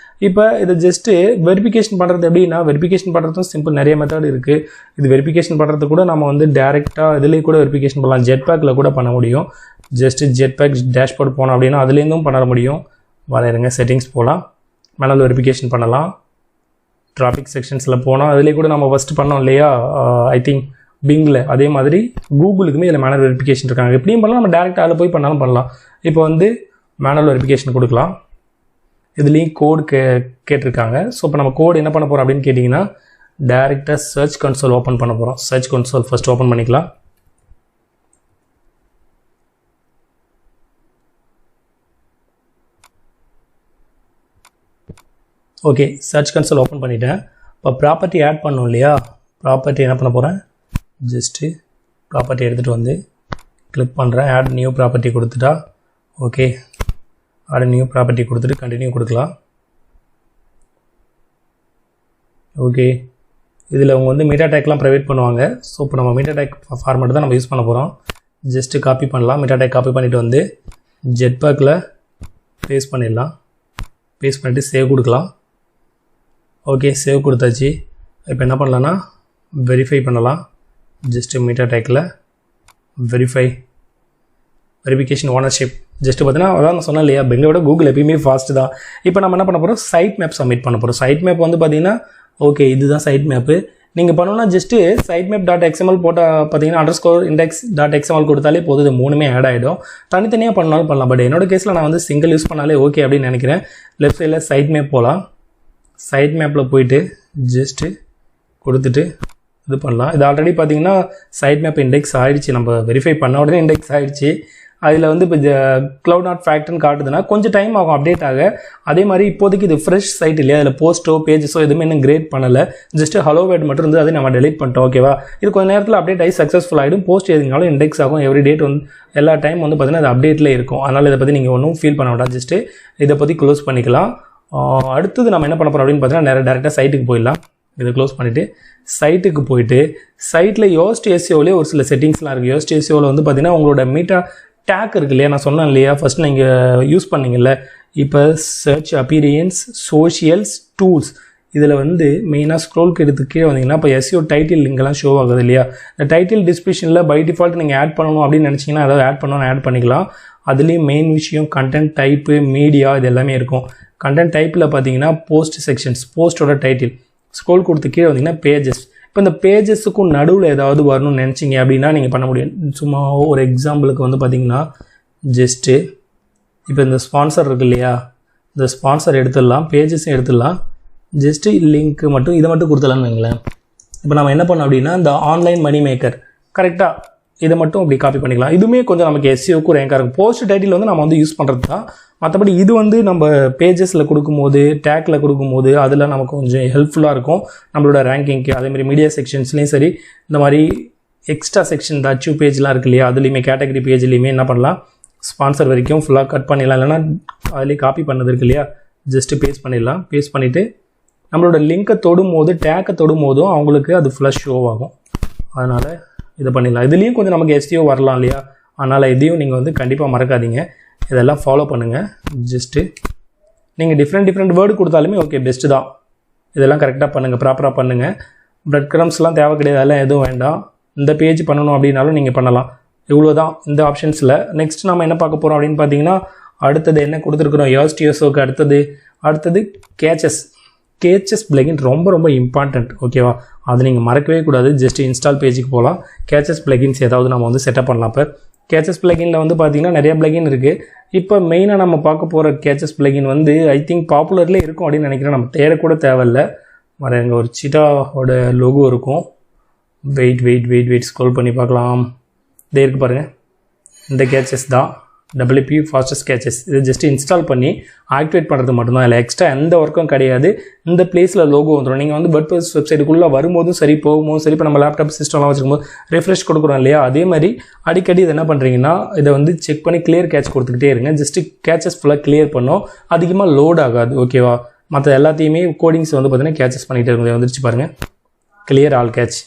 இப்போ இதை ஜஸ்ட்டு வெரிஃபிகேஷன் பண்ணுறது எப்படின்னா, வெரிஃபிகேஷன் பண்ணுறதும் சிம்பிள், நிறைய மெத்தட் இருக்குது. இது வெரிஃபிகேஷன் பண்ணுறது கூட நம்ம வந்து டேரெக்டாக இதிலே கூட வெரிஃபிகேஷன் பண்ணலாம். ஜெட்பேக்கில் கூட பண்ண முடியும். ஜஸ்ட்டு ஜெட்பேக் டேஷ்போர்ட் போனோம் அப்படின்னா அதுலேருந்தும் பண்ண முடியும். வரையிருங்க, செட்டிங்ஸ் போகலாம், மேனுவல் வெரிஃபிகேஷன் பண்ணலாம். டிராஃபிக் செக்ஷன்ஸில் போனால் அதிலே கூட நம்ம ஃபஸ்ட்டு பண்ணோம் இல்லையா, ஐ திங்க் பிங்கில். அதே மாதிரி கூகுளுக்குமே இதில் மேனுவல் வெரிஃபிகேஷன் இருக்காங்க. எப்படியும் பண்ணலாம், நம்ம டேரெக்டாக அதில் போய் பண்ணாலும் பண்ணலாம். இப்போ வந்து மேனுவல் வெரிஃபிகேஷன் கொடுக்கலாம். இதுலேயும் கோடு கேட்டிருக்காங்க. ஸோ இப்போ நம்ம கோடு என்ன பண்ண போகிறோம் அப்படின்னு கேட்டிங்கன்னா டேரெக்டாக சர்ச் கன்சோல் ஓப்பன் பண்ண போகிறோம். சர்ச் கன்சோல் ஃபஸ்ட் ஓப்பன் பண்ணிக்கலாம். ஓகே, சர்ச் கன்சோல் ஓப்பன் பண்ணிவிட்டேன். இப்போ ப்ராப்பர்ட்டி ஆட் பண்ணோம் இல்லையா, ப்ராப்பர்ட்டி என்ன பண்ண போகிறேன், ஜஸ்ட்டு ப்ராப்பர்ட்டி எடுத்துகிட்டு வந்து கிளிக் பண்ணுறேன். ஆட் நியூ ப்ராப்பர்ட்டி கொடுத்துட்டா ஓகே, ஆட் நியூ ப்ராப்பர்ட்டி கொடுத்துட்டு கண்டினியூ கொடுக்கலாம். ஓகே, இதில் அவங்க வந்து மீட்டா டேக்லாம் ப்ரைவேட் பண்ணுவாங்க. ஸோ இப்போ நம்ம மீட்டா டேக் ஃபார்மேட் தான் நம்ம யூஸ் பண்ண போகிறோம். ஜஸ்ட்டு காப்பி பண்ணலாம். மீட்டா டேக் காப்பி பண்ணிவிட்டு வந்து ஜெட்பேக்கில் பேஸ்ட் பண்ணிடலாம். பேஸ்ட் பண்ணிவிட்டு சேவ் கொடுக்கலாம். ஓகே, சேவ் கொடுத்தாச்சு. இப்போ என்ன பண்ணலான்னா வெரிஃபை பண்ணலாம். Just meetha tackle verification ownership just பார்த்தீங்கன்னா அதான் நான் சொன்னேன் இல்லையா, பெங்களோட கூகுள் எப்பயுமே ஃபாஸ்ட்டு தான். இப்போ நம்ம என்ன பண்ண போகிறோம், சைட் மேப் சப்மிட் பண்ண போகிறோம். சைட் மேப் வந்து பார்த்தீங்கன்னா ஓகே இதுதான் சைட் மேப்பு. நீங்கள் பண்ணணும்னா ஜஸ்ட்டு சைட் மேப் .xml போட்டால் பார்த்தீங்கன்னா _index.xml கொடுத்தாலே போதும். இது 3மே ஆட் ஆகிடும். தனித்தனியாக பண்ணாலும் பண்ணலாம். பட் என்னோட கேஸில் நான் வந்து சிங்கிள் யூஸ் பண்ணாலே ஓகே அப்படின்னு நினைக்கிறேன். லெஃப்ட் சைடில் சைட் மேப் போகலாம். சைட் மேப்பில் போயிட்டு ஜஸ்ட்டு கொடுத்துட்டு இது பண்ணலாம். இது ஆல்ரெடி பார்த்தீங்கன்னா சைட் மேப் இண்டெக்ஸ் ஆகிடுச்சு. நம்ம வெரிஃபை பண்ண உடனே இண்டெக்ஸ் ஆகிடுச்சு. அதில் வந்து இப்போ க்ளவுட் நாட் ஃபேக்ட்னு காட்டுதுன்னா கொஞ்சம் டைம் ஆகும் அப்டேட் ஆக. அதே மாதிரி இப்போதைக்கு இது ஃப்ரெஷ் சைட் இல்லையா, அதில் போஸ்ட்டோ பேஜஸோ எதுவுமே இன்னும் கிரியேட் பண்ணலை. ஜஸ்ட்டு ஹலோ வேர்ட் மட்டும் இருந்து அதை நம்ம டெலிட் பண்ணிட்டோம். ஓகேவா, இது கொஞ்சம் நேரத்தில் அப்டேட் ஆகி சக்ஸஸ்ஃபுல் ஆகிடும். போஸ்ட் எதுனாலும் இண்டெக்ஸ் ஆகும். எவ்ரி டேட் வந்து எல்லா டைம் வந்து பார்த்தீங்கன்னா அது அப்டேட்டில் இருக்கும். அதனால் இதை பற்றி நீங்கள் ஒன்றும் ஃபீல் பண்ண வேண்டாம். ஜஸ்ட்டு இதை பற்றி க்ளோஸ் பண்ணிக்கலாம். அடுத்தது நம்ம என்ன பண்ண போகிறோம் அப்படின்னு பார்த்தீங்கன்னா டேரெக்டாக சைட்டுக்கு போயிடலாம். இதை க்ளோஸ் பண்ணிவிட்டு சைட்டுக்கு போயிட்டு சைட்டில் யோஸ்ட் எஸ்இஓலேயே ஒரு சில செட்டிங்ஸ்லாம் இருக்குது. யோஸ்ட் எஸ்இஓவில் வந்து பார்த்தீங்கன்னா உங்களோட மீட்டா டேக் இருக்கு இல்லையா, நான் சொன்னேன் இல்லையா ஃபஸ்ட் நீங்கள் யூஸ் பண்ணிங்கல்ல. இப்போ சர்ச், அப்பீரியன்ஸ், சோஷியல்ஸ், டூல்ஸ் இதில் வந்து மெயினாக ஸ்க்ரோலுக்கு எடுத்துக்கே வந்தீங்கன்னா இப்போ எஸ்இஓ டைட்டில் லிங்க்லாம் ஷோ ஆகுது இல்லையா, இந்த டைட்டில் டிஸ்கிரிப்ஷனில் பை டிஃபால்ட் நீங்கள் ஆட் பண்ணணும் அப்படின்னு நினச்சிங்கன்னா அதாவது ஆட் பண்ணணும்னு ஆட் பண்ணிக்கலாம். அதுலேயும் மெயின் விஷயம் கண்டென்ட் டைப்பு, மீடியா இது எல்லாமே இருக்கும். கண்டென்ட் டைப்பில் பார்த்தீங்கன்னா போஸ்ட் செக்ஷன்ஸ், போஸ்ட்டோட டைட்டில், ஸ்க்ரோல் கொடுத்து கீழே வந்தீங்கன்னா பேஜஸ். இப்போ இந்த பேஜஸுக்கும் நடுவில் ஏதாவது வரணும்னு நினச்சிங்க அப்படின்னா நீங்கள் பண்ண முடியும். சும்மா ஒரு எக்ஸாம்பிளுக்கு வந்து பார்த்தீங்கன்னா ஜஸ்ட்டு இப்போ இந்த ஸ்பான்சர் இருக்கு இல்லையா, இந்த ஸ்பான்சர் எடுத்துடலாம், பேஜஸும் எடுத்துடலாம், ஜஸ்ட்டு லிங்க்கு மட்டும் இதை மட்டும் கொடுத்துடலான்னு வைங்களேன். இப்போ நம்ம என்ன பண்ணோம் அப்படின்னா இந்த ஆன்லைன் மணி மேக்கர் கரெக்டாக இதை மட்டும் அப்படி காப்பி பண்ணிக்கலாம். இதுவுமே கொஞ்சம் நமக்கு எஸ்இஓக்கு ரேங்காக இருக்கும். போஸ்ட் டைட்டில் வந்து நம்ம வந்து யூஸ் பண்ணுறது தான். மற்றபடி இது வந்து நம்ம பேஜஸில் கொடுக்கும்போது, டேக்கில் கொடுக்கும்போது அதில் நமக்கு கொஞ்சம் ஹெல்ப்ஃபுல்லாக இருக்கும் நம்மளோட ரேங்கிங்க்கு. அதேமாதிரி மீடியா செக்ஷன்ஸ்லேயும் சரி, இந்த மாதிரி எக்ஸ்ட்ரா செக்ஷன் இந்த அச்சீவ் பேஜ்லாம் இருக்கு இல்லையா, அதுலேயுமே கேட்டகரி பேஜ்லேயுமே என்ன பண்ணலாம், ஸ்பான்சர் வரைக்கும் ஃபுல்லாக கட் பண்ணிடலாம். இல்லைனா அதுலேயே காப்பி பண்ணது இருக்கு இல்லையா, ஜஸ்ட்டு பேஸ்ட் பண்ணிடலாம். பேஸ்ட் பண்ணிவிட்டு நம்மளோட லிங்கை தொடும் போது, டேக்கை தொடும் போதும் அவங்களுக்கு அது ஃபுல்லாக ஷோ ஆகும். அதனால் இதை பண்ணிடலாம். இதுலேயும் கொஞ்சம் நமக்கு எஸ்இஓ வரலாம் இல்லையா, அதனால் இதையும் நீங்கள் வந்து கண்டிப்பாக மறக்காதீங்க. இதெல்லாம் ஃபாலோ பண்ணுங்கள். ஜஸ்ட்டு நீங்கள் டிஃப்ரெண்ட் வேர்டு கொடுத்தாலுமே ஓகே, பெஸ்ட்டு தான். இதெல்லாம் கரெக்டாக பண்ணுங்கள், ப்ராப்பராக பண்ணுங்கள். பிரெட் கிரம்ஸ்லாம் தேவை கிடையாது, அதெல்லாம் எதுவும் வேண்டாம். இந்த பேஜ் பண்ணணும் அப்படின்னாலும் நீங்கள் பண்ணலாம். இவ்வளோ தான் இந்த ஆப்ஷன்ஸில். நெக்ஸ்ட் நம்ம என்ன பார்க்க போகிறோம் அப்படின்னு பார்த்தீங்கன்னா, அடுத்தது என்ன கொடுத்துருக்குறோம், யோஸ்டியோஸோக்கு அடுத்தது கேச்சஸ் பிளகின் ரொம்ப இம்பார்ட்டண்ட். ஓகேவா, அது நீங்கள் மறக்கவே கூடாது. ஜஸ்ட் இன்ஸ்டால் பேஜுக்கு போகலாம். கேச்சஸ் பிளகின்ஸ் ஏதாவது நம்ம வந்து செட்டப் பண்ணலாம். இப்போ கேச்சஸ் பிளகினில் வந்து பார்த்தீங்கன்னா நிறைய பிளகின் இருக்குது. இப்போ மெயினாக நம்ம பார்க்க போகிற கேச்சஸ் பிளகின் வந்து ஐ திங்க் பாப்புலர்லேயே இருக்கும் அப்படின்னு நினைக்கிறேன். நம்ம தேடக்கூட தேவையில்லை. வர எங்கள் ஒரு சீட்டாவோட லோகோ இருக்கும். வெயிட் ஸ்க்ரோல் பண்ணி பார்க்கலாம். இதே இருக்குது பாருங்கள், இந்த கேச்சஸ் தான் WP ஃபாஸ்டஸ்ட் கேச்சஸ். இது ஜஸ்ட் இன்ஸ்டால் பண்ணி ஆக்டிவேட் பண்ணுறது மட்டும்தான். இல்லை எக்ஸ்ட்ரா எந்த ஒர்க்கும் கிடையாது. இந்த பிளேஸில் லோகோ வந்துடும். நீங்கள் வந்து WordPress வெப்சைட்டுக்குள்ளே வரும்போதும் சரி, போகும்போதும் சரி, இப்போ நம்ம லேப்டாப் சிஸ்டம்லாம் வச்சுக்கும்போது ரெஃப்ரெஷ் கொடுக்குறோம் இல்லையா, அதே மாதிரி அடிக்கடி இதை என்ன பண்ணுறீங்கன்னா, இதை வந்து செக் பண்ணி கிளியர் கேட்ச் கொடுத்துக்கிட்டே இருங்க. ஜஸ்ட்டு கேச்சஸ் ஃபுல்லாக கிளியர் பண்ணோம், அதிகமாக லோட் ஆகாது. ஓகேவா, மற்ற எல்லாத்தையுமே கோடிங்ஸ் வந்து பார்த்தீங்கன்னா கேச்சஸ் பண்ணிகிட்டே இருக்கும். வந்துருச்சு பாருங்கள், கிளியர் ஆல் கேட்ச்.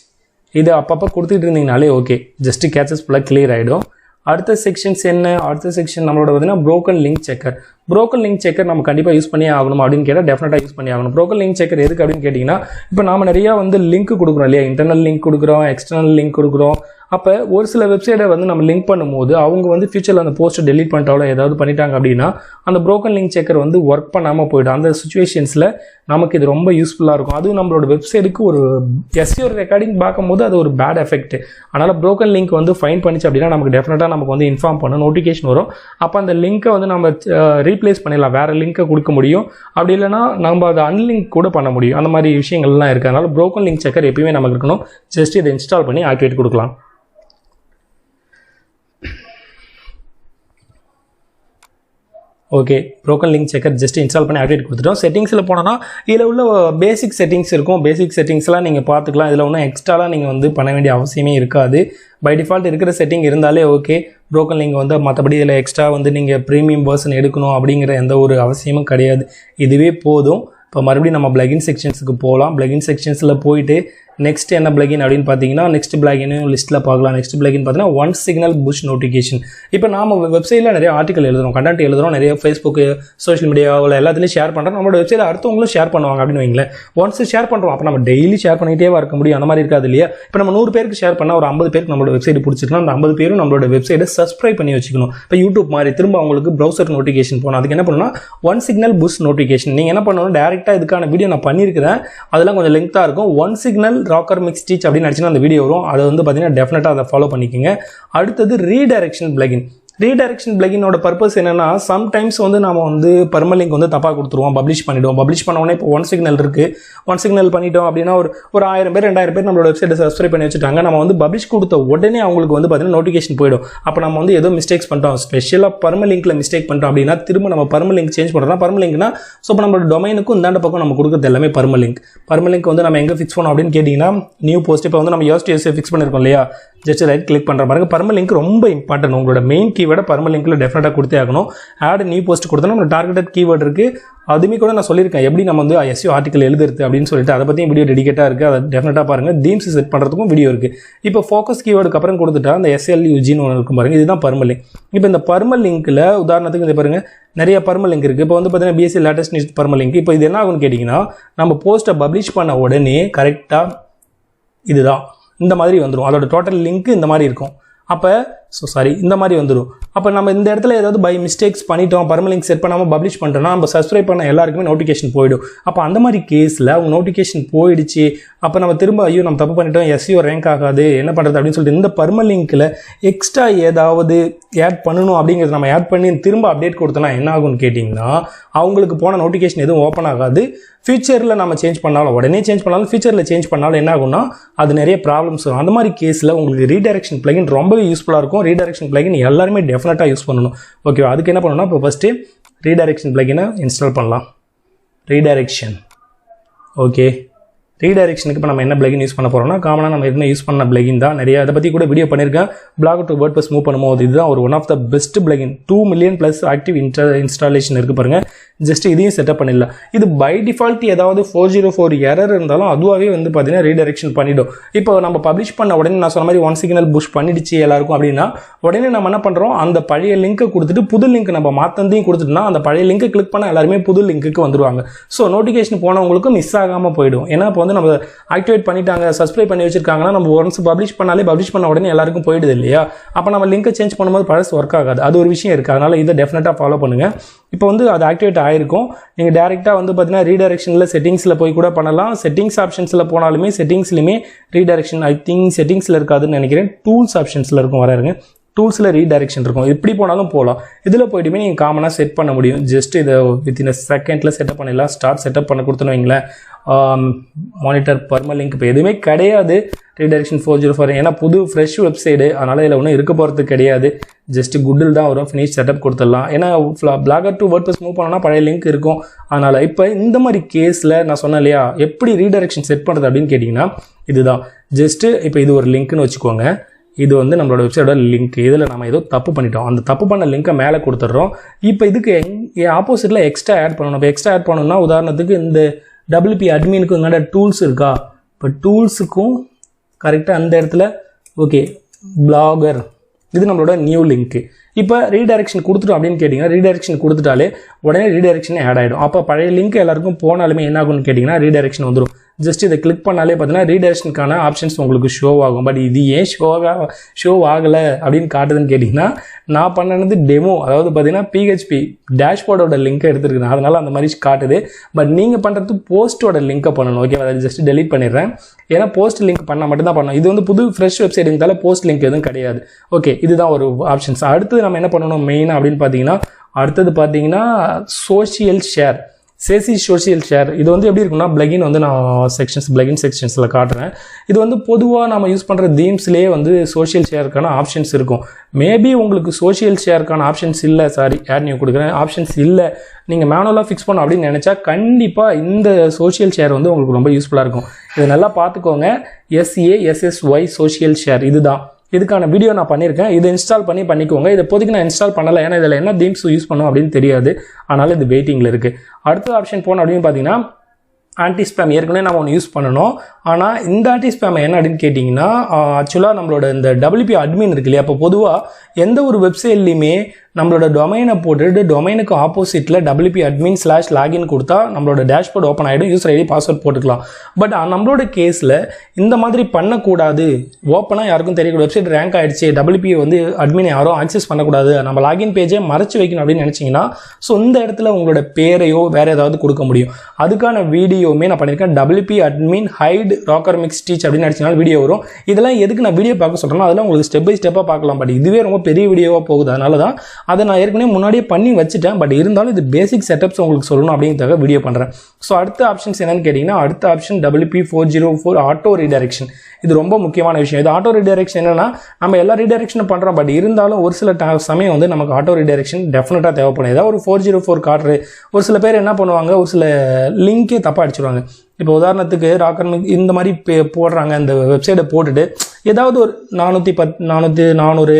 இது அப்பப்போ கொடுத்துட்டு இருந்தீங்கனாலே ஓகே, ஜஸ்ட்டு கேச்சஸ் ஃபுல்லாக கிளியர் ஆகிடும். அடுத்த செக்ஷன்ஸ் என்ன, அடுத்த செக்ஷன் நம்மளோட பார்த்தீங்கன்னா broken link checker. Broken link checker நம்ம கண்டிப்பாக யூஸ் பண்ணி ஆகணும் அப்படின்னு கேட்டால் டெஃபினட்டாக யூஸ் பண்ணி ஆகணும். ப்ரோக்கன் லிங்க் செக்கர் எதுக்கு அப்படின்னு கேட்டிங்கன்னா, இப்போ நாம நிறையா வந்து லிங்க் கொடுக்குறோம் இல்லையா, இன்டர்னல் லிங்க் கொடுக்குறோம், எக்ஸ்டர்னல் லிங்க் கொடுக்குறோம். அப்போ ஒரு சில வெப்சைட்டை வந்து நம்ம லிங்க் பண்ணும்போது அவங்க வந்து ஃபியூச்சரில் அந்த போஸ்ட்டை டெலீட் பண்ணிட்டாலோ ஏதாவது பண்ணிட்டாங்க அப்படின்னா அந்த ப்ரோக்கன் லிங்க் செக்கர் வந்து ஒர்க் பண்ணாமல் போய்டும். அந்த சுச்சுவேஷன்ஸில் நமக்கு இது ரொம்ப யூஸ்ஃபுல்லாக இருக்கும். அதுவும் நம்மளோட வெப்சைட்டுக்கு ஒரு எஸ்இஓ ரெக்கார்டிங் பார்க்கும்போது அது ஒரு பேட் எஃபெக்ட். அதனால் ப்ரோக்கன் லிங்க் வந்து ஃபைன் பண்ணிச்சு அப்படின்னா நமக்கு டெஃபினட்டாக நமக்கு வந்து இன்ஃபார்ம் பண்ண நோட்டிஃபிகேஷன் வரும். அப்போ அந்த லிங்க்கை வந்து நம்ம ரீப்ளேஸ் பண்ணிடலாம், வேறு லிங்க்கை கொடுக்க முடியும். அப்படி இல்லைனா நம்ம அதை அன்லிங்க் கூட பண்ண முடியும். அந்த மாதிரி விஷயங்கள்லாம் இருக்குது. அதனால் ப்ரோக்கன் லிங்க் செக்கர் எப்பயுமே நமக்கு இருக்கணும். ஜஸ்ட் இதை இன்ஸ்டால் பண்ணி ஆக்டிவேட் கொடுக்கலாம். Okay, broken link checker just install பண்ணி ஆக்டிவேட் கொடுத்துட்டோம். செட்டிங்ஸில் போனோன்னா இதில் உள்ள பேசிக் செட்டிங்ஸ் இருக்கும். பேசிக் செட்டிங்ஸ்லாம் நீங்கள் பார்த்துக்கலாம். இதில் ஒன்றும் எக்ஸ்ட்ராலாம் நீங்கள் வந்து பண்ண வேண்டிய அவசியமே இருக்காது. பை டிஃபால்ட் இருக்கிற செட்டிங் இருந்தாலே ஓகே. ப்ரோக்கன் லிங்க் வந்து மற்றபடி இதில் எக்ஸ்ட்ரா வந்து நீங்கள் ப்ரீமியம் வெர்ஷன் எடுக்கணும் அப்படிங்கிற எந்த ஒரு அவசியமும் கிடையாது. இதுவே போதும். இப்போ மறுபடியும் நம்ம பிளகின் செக்ஷன்ஸுக்கு போகலாம். பிளகின் செக்ஷன்ஸில் போயிட்டு நெக்ஸ்ட் என்ன பிளகின் அப்படின்னு பார்த்தீங்கன்னா, நெக்ஸ்ட் பிளகினும் லிஸ்ட்டில் பார்க்கலாம். நெக்ஸ்ட் பிளகின் பார்த்தீங்கன்னா ஒன் சிக்னல் புஷ் நோட்டிஃபிகேஷன். இப்போ நாம வெப்சைட்டில் நிறைய ஆர்டிகல் எழுதுறோம், கண்டென்ட் எழுதுறோம், நிறைய ஃபேஸ்புக்கு, சோஷியல் மீடியாவில் எல்லாத்துலேயும் ஷேர் பண்ணுறோம். நம்மளோட வெப்சைட்டில் அடுத்தவங்களும் ஷேர் பண்ணுவாங்க அப்படின்னு வைங்களேன். ஒன்ஸ் ஷேர் பண்ணுறோம், அப்போ நம்ம டெய்லி ஷேர் பண்ணிகிட்டே இருக்க முடியும். அந்த மாதிரி இருக்காது இல்லையா. இப்போ நம்ம 100 பேருக்கு ஷேர் பண்ணால் ஒரு 50 பேருக்கு நம்மளோட வெப்சைட் பிடிச்சிருக்கணும். அந்த 50 பேரும் நம்மளோட வெப்சைட்டை சப்ஸ்கிரைப் பண்ணி வச்சுக்கணும். இப்போ யூடியூப் மாதிரி திரும்ப அவங்களுக்கு ப்ரௌசர் நோட்டிஃபிகேஷன் போகணும். அதுக்கு என்ன பண்ணணும்னா ஒன் சிக்னல் புஷ் நோட்டிஃபிகேஷன். நீங்கள் என்ன பண்ணணும், டேரெக்டாக இதுக்கான வீடியோ நான் பண்ணியிருக்கிறேன், அதெல்லாம் கொஞ்சம் லெங்க்தாக இருக்கும். One signal rocker mix teach அப்படின்னு நினச்சினா அந்த வீடியோ வரும். அதை வந்து பார்த்தீங்கன்னா டெஃபினட்டாக அதை ஃபாலோ பண்ணிக்கோங்க. அடுத்தது ரீடைரக்ஷன் பிளகின். ரீடைரக்ஷன் பிளகினோட பர்பஸ் என்னன்னா, சம்டைம்ஸ் வந்து நம்ம வந்து பர்மலிங்க் வந்து தப்பாக கொடுத்துருவோம், பப்ளிஷ் பண்ணிவிடுவோம். பப்ளிஷ் பண்ண உடனே இப்போ ஒன் சிக்னல் இருக்குது, ஒன் சிக்னல் பண்ணிட்டோம் அப்படின்னா ஒரு 1000 பேர் 2000 பேர் நம்மளோட வெப்சைட்டை சப்ஸ்கிரைப் பண்ணி வச்சுட்டாங்க. நம்ம வந்து பப்ளிஷ் கொடுத்த உடனே அவங்களுக்கு வந்து பார்த்தீங்கன்னா நோட்டிஃபிகேஷன் போயிடும். அப்போ நம்ம வந்து ஏதோ மிஸ்டேக்ஸ் பண்ணிட்டோம், ஸ்பெஷலாக பர்மலிங்கில் மிஸ்டேக் பண்ணிட்டோம் அப்படின்னா திரும்ப நம்ம பர்மலிங்க் சேஞ்ச் பண்ணுறோம். பர்மலிங்க்னா ஸோ இப்போ நம்மளோட டொமைனுக்கும் இந்தாண்ட பக்கம் நம்ம கொடுக்குறது எல்லாமே பர்மலிங்க். பர்மலிங்க் வந்து நம்ம எங்கே ஃபிக்ஸ் பண்ணோம் அப்படின்னு கேட்டிங்கன்னா, நியூ போஸ்ட் இப்போ வந்து நம்ம யோஸ்டிஎஸ் ஃபிக்ஸ் பண்ணியிருக்கோம் இல்லையா, ஜஸ்ட் ரைட் கிளிக் பண்ணுற பாருங்க. பர்மனெண்ட் லிங்க் ரொம்ப இம்பார்ட்டன்ட். உங்களோட மெயின் கீவேர்டை பர்மனெண்ட் லிங்க்ல டெஃபினட்டாக கொடுத்தே ஆகணும். ஆட் நியூ போஸ்ட் கொடுத்தோன்னா நம்ம டார்கெட்டட் கீவேர்டு இருக்குது. அதுமே கூட நான் சொல்லியிருக்கேன் எப்படி நம்ம வந்து SEO ஆர்டிகல் எழுதுறது அப்படின்னு சொல்லிட்டு அதை பற்றியும் வீடியோ டெடிகேட்டாக இருக்குது. அதை டெஃபினட்டாக பாருங்கள். தீம்ஸ் செட் பண்ணுறதுக்கும் வீடியோ இருக்குது. இப்போ ஃபோக்கஸ் கீவேர்டுக்கு அப்புறம் கொடுத்துட்டா அந்த SLUGன்னு ஒன்று இருக்கும் பாருங்கள். இதுதான் பர்மனெண்ட் லிங்க். இப்போ இந்த பர்மனெண்ட் லிங்க்கில் உதாரணத்துக்கு இந்த பாருங்கள் நிறைய பர்மனெண்ட் லிங்க் இருக்குது. இப்போ வந்து பார்த்தீங்கன்னா BSc latest news permanent link. இப்போ இது என்ன ஆகும்னு கேட்டிங்கன்னா நம்ம போஸ்ட்டை பப்ளிஷ் பண்ண உடனே கரெக்டாக இதுதான் இந்த மாதிரி வந்துடும். அதோட டோட்டல் லிங்க் இந்த மாதிரி இருக்கும். அப்போ இந்த மாதிரி வந்துடும். அப்போ நம்ம இந்த இடத்துல ஏதாவது பை மிஸ்டேக்ஸ் பண்ணிட்டோம், பர்மனெண்ட் லிங்க் செட் பண்ணாமல் பப்ளிஷ் பண்ணிட்டோம்னா நம்ம சப்ஸ்கிரைப் பண்ண எல்லாருக்குமே நோட்டிஃபிகேஷன் போயிடும். அப்போ அந்த மாதிரி கேஸில் அவங்க நோட்டிஃபிகேஷன் போயிடுச்சு, அப்போ நம்ம திரும்ப ஐயோ நம்ம தப்பு பண்ணிட்டோம், SEO ரேங்க் ஆகாது, என்ன பண்ணுறது அப்படின்னு சொல்லிட்டு இந்த பர்மனெண்ட் லிங்க்கில் எக்ஸ்ட்ரா ஏதாவது ஆட் பண்ணணும் அப்படிங்கிறது நம்ம ஆட் பண்ணி திரும்ப அப்டேட் கொடுத்தோன்னா என்ன ஆகும்னு கேட்டிங்கன்னா அவங்களுக்கு போன நோட்டிஃபிகேஷன் எதுவும் ஓப்பன் ஆகாது. ஃபியூச்சரில் நம்ம சேஞ்ச் பண்ணாலும் உடனே சேஞ்ச் பண்ணாலும் ஃபியூச்சரில் சேஞ்ச் பண்ணாலும் என்ன ஆகும்னா அது நிறைய ப்ராப்ளம்ஸ் வரும். அந்த மாதிரி கேஸில் உங்களுக்கு ரீடைரக்ஷன் பிளகின் ரொம்பவே யூஸ்ஃபுல்லாக இருக்கும். ரீடைரக்ஷன் பிளகின் எல்லாருமே டெஃபினட்டாக யூஸ் பண்ணணும். ஓகேவா? அதுக்கு என்ன பண்ணணும்னா இப்போ ஃபஸ்ட்டு ரீடைரக்ஷன் பிளகினை இன்ஸ்டால் பண்ணலாம். Redirection okay. ரீடைரக்ஷனுக்கு இப்போ நம்ம என்ன பிளகின் யூஸ் பண்ண போகிறோம்னா காமனாக நம்ம எதுவுமே யூஸ் பண்ண பிளகின் தான். நிறைய அதை பற்றி கூட வீடியோ பண்ணியிருக்கேன். Blogger to WordPress மூவ் பண்ணும்போது இதுதான் ஒரு one of the best plugin. 2 million+ active installation இருக்குது பாருங்கள். ஜஸ்ட் இதையும் செட்டப் பண்ணிடலாம். இது பை டிஃபால்ட் ஏதாவது 404 எரர் இருந்தாலும் அதுவாகவே வந்து பார்த்தீங்கன்னா ரீடைரக்ஷன் பண்ணிவிடும். இப்போ நம்ம பப்ளிஷ் பண்ண உடனே நான் சொன்ன மாதிரி 1 signal புஷ் பண்ணிடுச்சு எல்லாருக்கும் அப்படின்னா உடனே நம்ம என்ன பண்ணுறோம், அந்த பழைய லிங்க்கை கொடுத்துட்டு புது லிங்க் நம்ம மாற்றந்தையும் கொடுத்துட்டோம்னா அந்த பழைய லிங்க்கை கிளிக் பண்ண எல்லாருமே புது லிங்க்குக்கு வந்துருவாங்க. ஸோ நோட்டிஃபிகேஷன் போனவங்களுக்கும் மிஸ் ஆகாமல் போயிடும். ஏன்னா இப்போ வந்து நம்ம ஆக்டிவேட் பண்ணிட்டாங்க, சப்ஸ்கிரைப் பண்ணி வச்சிருக்காங்கன்னா நம்ம ஒன்ஸ் பப்ளிஷ் பண்ணாலே பப்ளிஷ் பண்ண உடனே எல்லாருக்கும் போயிடுது இல்லையா? அப்போ நம்ம லிங்கை சேஞ்ச் பண்ணும்போது பழசு ஒர்க் ஆகாது. அது ஒரு விஷயம் இருக்குது. அதனால் இதை டெஃபினட்டாக ஃபாலோ பண்ணுங்கள். இப்போ வந்து அது ஆக்டிவேட் ஆகிருக்கும். நீங்கள் டேரெக்டாக வந்து பார்த்தீங்கன்னா ரீடைரக்ஷனில் செட்டிங்ஸில் போய் கூட பண்ணலாம். செட்டிங்ஸ் ஆப்ஷன்ஸில் போனாலுமே செட்டிங்ஸ்லையுமே ரீடைரக்ஷன் ஐ திங்க் செட்டிங்ஸில் இருக்காதுன்னு நினைக்கிறேன். டூல்ஸ் ஆப்ஷன்ஸில் இருக்கும். வராருங்க டூல்ஸில் ரீடைரக்ஷன் இருக்கும். எப்படி போனாலும் போகலாம். இதில் போய்ட்டுமே நீங்கள் காமனாக செட் பண்ண முடியும். ஜஸ்ட் இதை வித்தின் செகண்டில் செட்டப் பண்ணிடலாம். ஸ்டார்ட் செட்டப் பண்ண கொடுத்துன்னு வைங்களேன். மானிட்டர் பர்மனெண்ட் லிங்க் இப்போ எதுவுமே கிடையாது. ரீடைரக்ஷன் 404 ஏன்னா புது ஃப்ரெஷ் வெப்சைடு, அதனால் இதில் ஒன்றும் இருக்க போகிறது கிடையாது. ஜஸ்ட் குட்டில் தான் வரும். ஃபினிஷ் செட்டப் கொடுத்துடலாம். ஏன்னா Blogger to WordPress மூவ் பண்ணோன்னா பழைய லிங்க் இருக்கும். அதனால் இப்போ இந்த மாதிரி கேஸில் நான் சொன்னேன் இல்லையா எப்படி ரீடைரக்ஷன் செட் பண்ணுறது அப்படின்னு கேட்டிங்கன்னா இதுதான். ஜஸ்ட்டு இப்போ இது ஒரு லிங்க்னு வச்சுக்கோங்க. இது வந்து நம்மளோட வெப்சைட்டோட லிங்க். இதில் நம்ம ஏதோ தப்பு பண்ணிட்டோம். அந்த தப்பு பண்ண லிங்க்கை மேலே கொடுத்துட்றோம். இப்போ இதுக்கு ஆப்போசிட்டில் எக்ஸ்ட்ரா ஆட் பண்ணணும். இப்போ எக்ஸ்ட்ரா ஆட் பண்ணணும்னா உதாரணத்துக்கு இந்த WP அட்மினுக்கு என்னோட டூல்ஸ் இருக்கா, இப்போ டூல்ஸுக்கும் கரெக்டாக அந்த இடத்துல ஓகே Blogger இது நம்மளோட நியூ லிங்க்கு. இப்போ ரீடைரக்ஷன் கொடுத்துட்டோம் அப்படின்னு கேட்டிங்கன்னா ரீடைரக்ஷன் கொடுத்துட்டாலே உடனே ரீடைரக்ஷன் ஆட் ஆகிடும். அப்போ பழைய லிங்க் எல்லாருக்கும் போனாலுமே என்ன ஆகும்னு கேட்டிங்கன்னா ரீடைரக்ஷன் வந்துடும். ஜஸ்ட் இதை கிளிக் பண்ணாலே பார்த்தீங்கன்னா ரீடைரக்ஷனுக்கான ஆப்ஷன்ஸ் உங்களுக்கு ஷோ ஆகும். பட் இது ஏன் ஷோ ஆகலை அப்படின்னு காட்டுதுன்னு கேட்டிங்கன்னா நான் பண்ணது டெமோ, அதாவது பார்த்தீங்கன்னா PHP டேஷ்போர்டோட லிங்க்கை எடுத்துருக்கேன். அதனால் அந்த மாதிரி காட்டுது. பட் நீங்கள் பண்ணுறது போஸ்ட்டோட லிங்க்கை பண்ணணும். ஓகே, அதை ஜஸ்ட் டெலிட் பண்ணிடுறேன். ஏன்னா போஸ்ட் லிங்க் பண்ணால் மட்டும்தான் பண்ணணும். இது வந்து புது ஃப்ரெஷ் வெப்சைட் இருந்தாலும் போஸ்ட் லிங்க் எதுவும் கிடையாது. ஓகே, இதுதான் ஒரு ஆப்ஷன்ஸ். அடுத்தது நம்ம என்ன பண்ணணும் மெயினாக அப்படின்னு பார்த்தீங்கன்னா அடுத்தது பார்த்தீங்கன்னா சோஷியல் ஷேர். சோஷியல் ஷேர் இது வந்து எப்படி இருக்குன்னா பிளகின் வந்து நான் பிளகின் செக்ஷன்ஸில் காட்டுறேன். இது வந்து பொதுவாக நம்ம யூஸ் பண்ணுற தீம்ஸ்லேயே வந்து சோஷியல் ஷேருக்கான ஆப்ஷன்ஸ் இருக்கும். மேபி உங்களுக்கு சோஷியல் ஷேருக்கான ஆப்ஷன்ஸ் இல்லை, ஆட் நியூ கொடுக்குறேன், ஆப்ஷன்ஸ் இல்லை, நீங்கள் மேனுவலாக ஃபிக்ஸ் பண்ணணும் அப்படின்னு நினச்சா கண்டிப்பாக இந்த சோஷியல் ஷேர் வந்து உங்களுக்கு ரொம்ப யூஸ்ஃபுல்லாக இருக்கும். இதை நல்லா பார்த்துக்கோங்க. SASSY சோஷியல் ஷேர் இதுதான். இதுக்கான வீடியோ நான் பண்ணியிருக்கேன். இதை இன்ஸ்டால் பண்ணிக்கோங்க. இதை இப்போதைக்கு நான் இன்ஸ்டால் பண்ணலை, ஏன்னா இதில் என்ன தீம்ஸ் யூஸ் பண்ணோம் அப்படின்னு தெரியாது. அதனால் இது வெயிட்டிங்கில் இருக்குது. அடுத்த ஆப்ஷன் போனோம் அப்படின்னு பார்த்தீங்கன்னா ஆன்டி ஸ்பேம். ஏற்கனவே நம்ம ஒன்று யூஸ் பண்ணணும். ஆனால் இந்த ஆன்டி ஸ்பேம் என்ன அப்படின்னு கேட்டிங்கன்னா ஆக்சுவலாக நம்மளோட இந்த WP அட்மின் இருக்கு இல்லையா, அப்போ பொதுவாக எந்த ஒரு வெப்சைட்லையுமே நம்மளோட டொமைனை போட்டுட்டு டொமைனுக்கு ஆப்போசிட்டில் WP admin /login கொடுத்தா நம்மளோட டேஷ்போர்ட் ஓப்பன் ஆகிடும். யூசர் ஐடி பாஸ்வேர்ட் போட்டுக்கலாம். பட் நம்மளோட கேஸில் இந்த மாதிரி பண்ணக்கூடாது. ஓப்பனாக யாருக்கும் தெரியக்கூடாது. வெப்சைட் ரேங்க் ஆகிடுச்சு, WP வந்து அட்மின் யாரும் ஆக்சஸ் பண்ணக்கூடாது, நம்ம லாகின் பேஜை மறைச்சு வைக்கணும் அப்படின்னு நினச்சிங்கன்னா ஸோ இந்த இடத்துல உங்களோட பேரையோ வேறு ஏதாவது கொடுக்க முடியும். அதுக்கான வீடியோவுமே நான் பண்ணியிருக்கேன். WP admin hide rocker mix teach அப்படின்னு அடிச்சனால வீடியோ வரும். இதெல்லாம் எதுக்கு நான் வீடியோ பார்க்க சொல்கிறேன்னா அதெல்லாம் உங்களுக்கு ஸ்டெப் பை ஸ்டெப்பாக பார்க்கலாம். பட் இதுவே ரொம்ப பெரிய வீடியோவாக போகுது. அதனால தான் அதை நான் ஏற்கனவே முன்னாடியே பண்ணி வச்சுட்டேன். பட் இருந்தாலும் இது பேசிக் செட்டப்ஸ் உங்களுக்கு சொல்லணும் அப்படிங்கிறத வீடியோ பண்ணுறேன். ஸோ அடுத்த ஆப்ஷன்ஸ் என்னன்னு கேட்டிங்கன்னா அடுத்த ஆப்ஷன் WP404 ஆட்டோ ரீடைரக்ஷன். இது ரொம்ப முக்கியமான விஷயம். இது ஆட்டோ ரீடைரக்ஷன் என்னன்னா நம்ம எல்லா ரீடைரக்ஷனும் பண்ணுறோம். பட் இருந்தாலும் ஒரு சில சமயம் வந்து நமக்கு ஆட்டோ ரீடைரக்ஷன் டெஃபினட்டாக தேவைப்படும். ஏதாவது ஒரு 404 காட்டுறது. ஒரு சில பேர் என்ன பண்ணுவாங்க, ஒரு சில லிங்கே தப்பாக அடிச்சிடுவாங்க. இப்போ உதாரணத்துக்கு ராக்கர் இந்த மாதிரி போடுறாங்க, இந்த வெப்சைட்டை போட்டுட்டு ஏதாவது ஒரு 410 400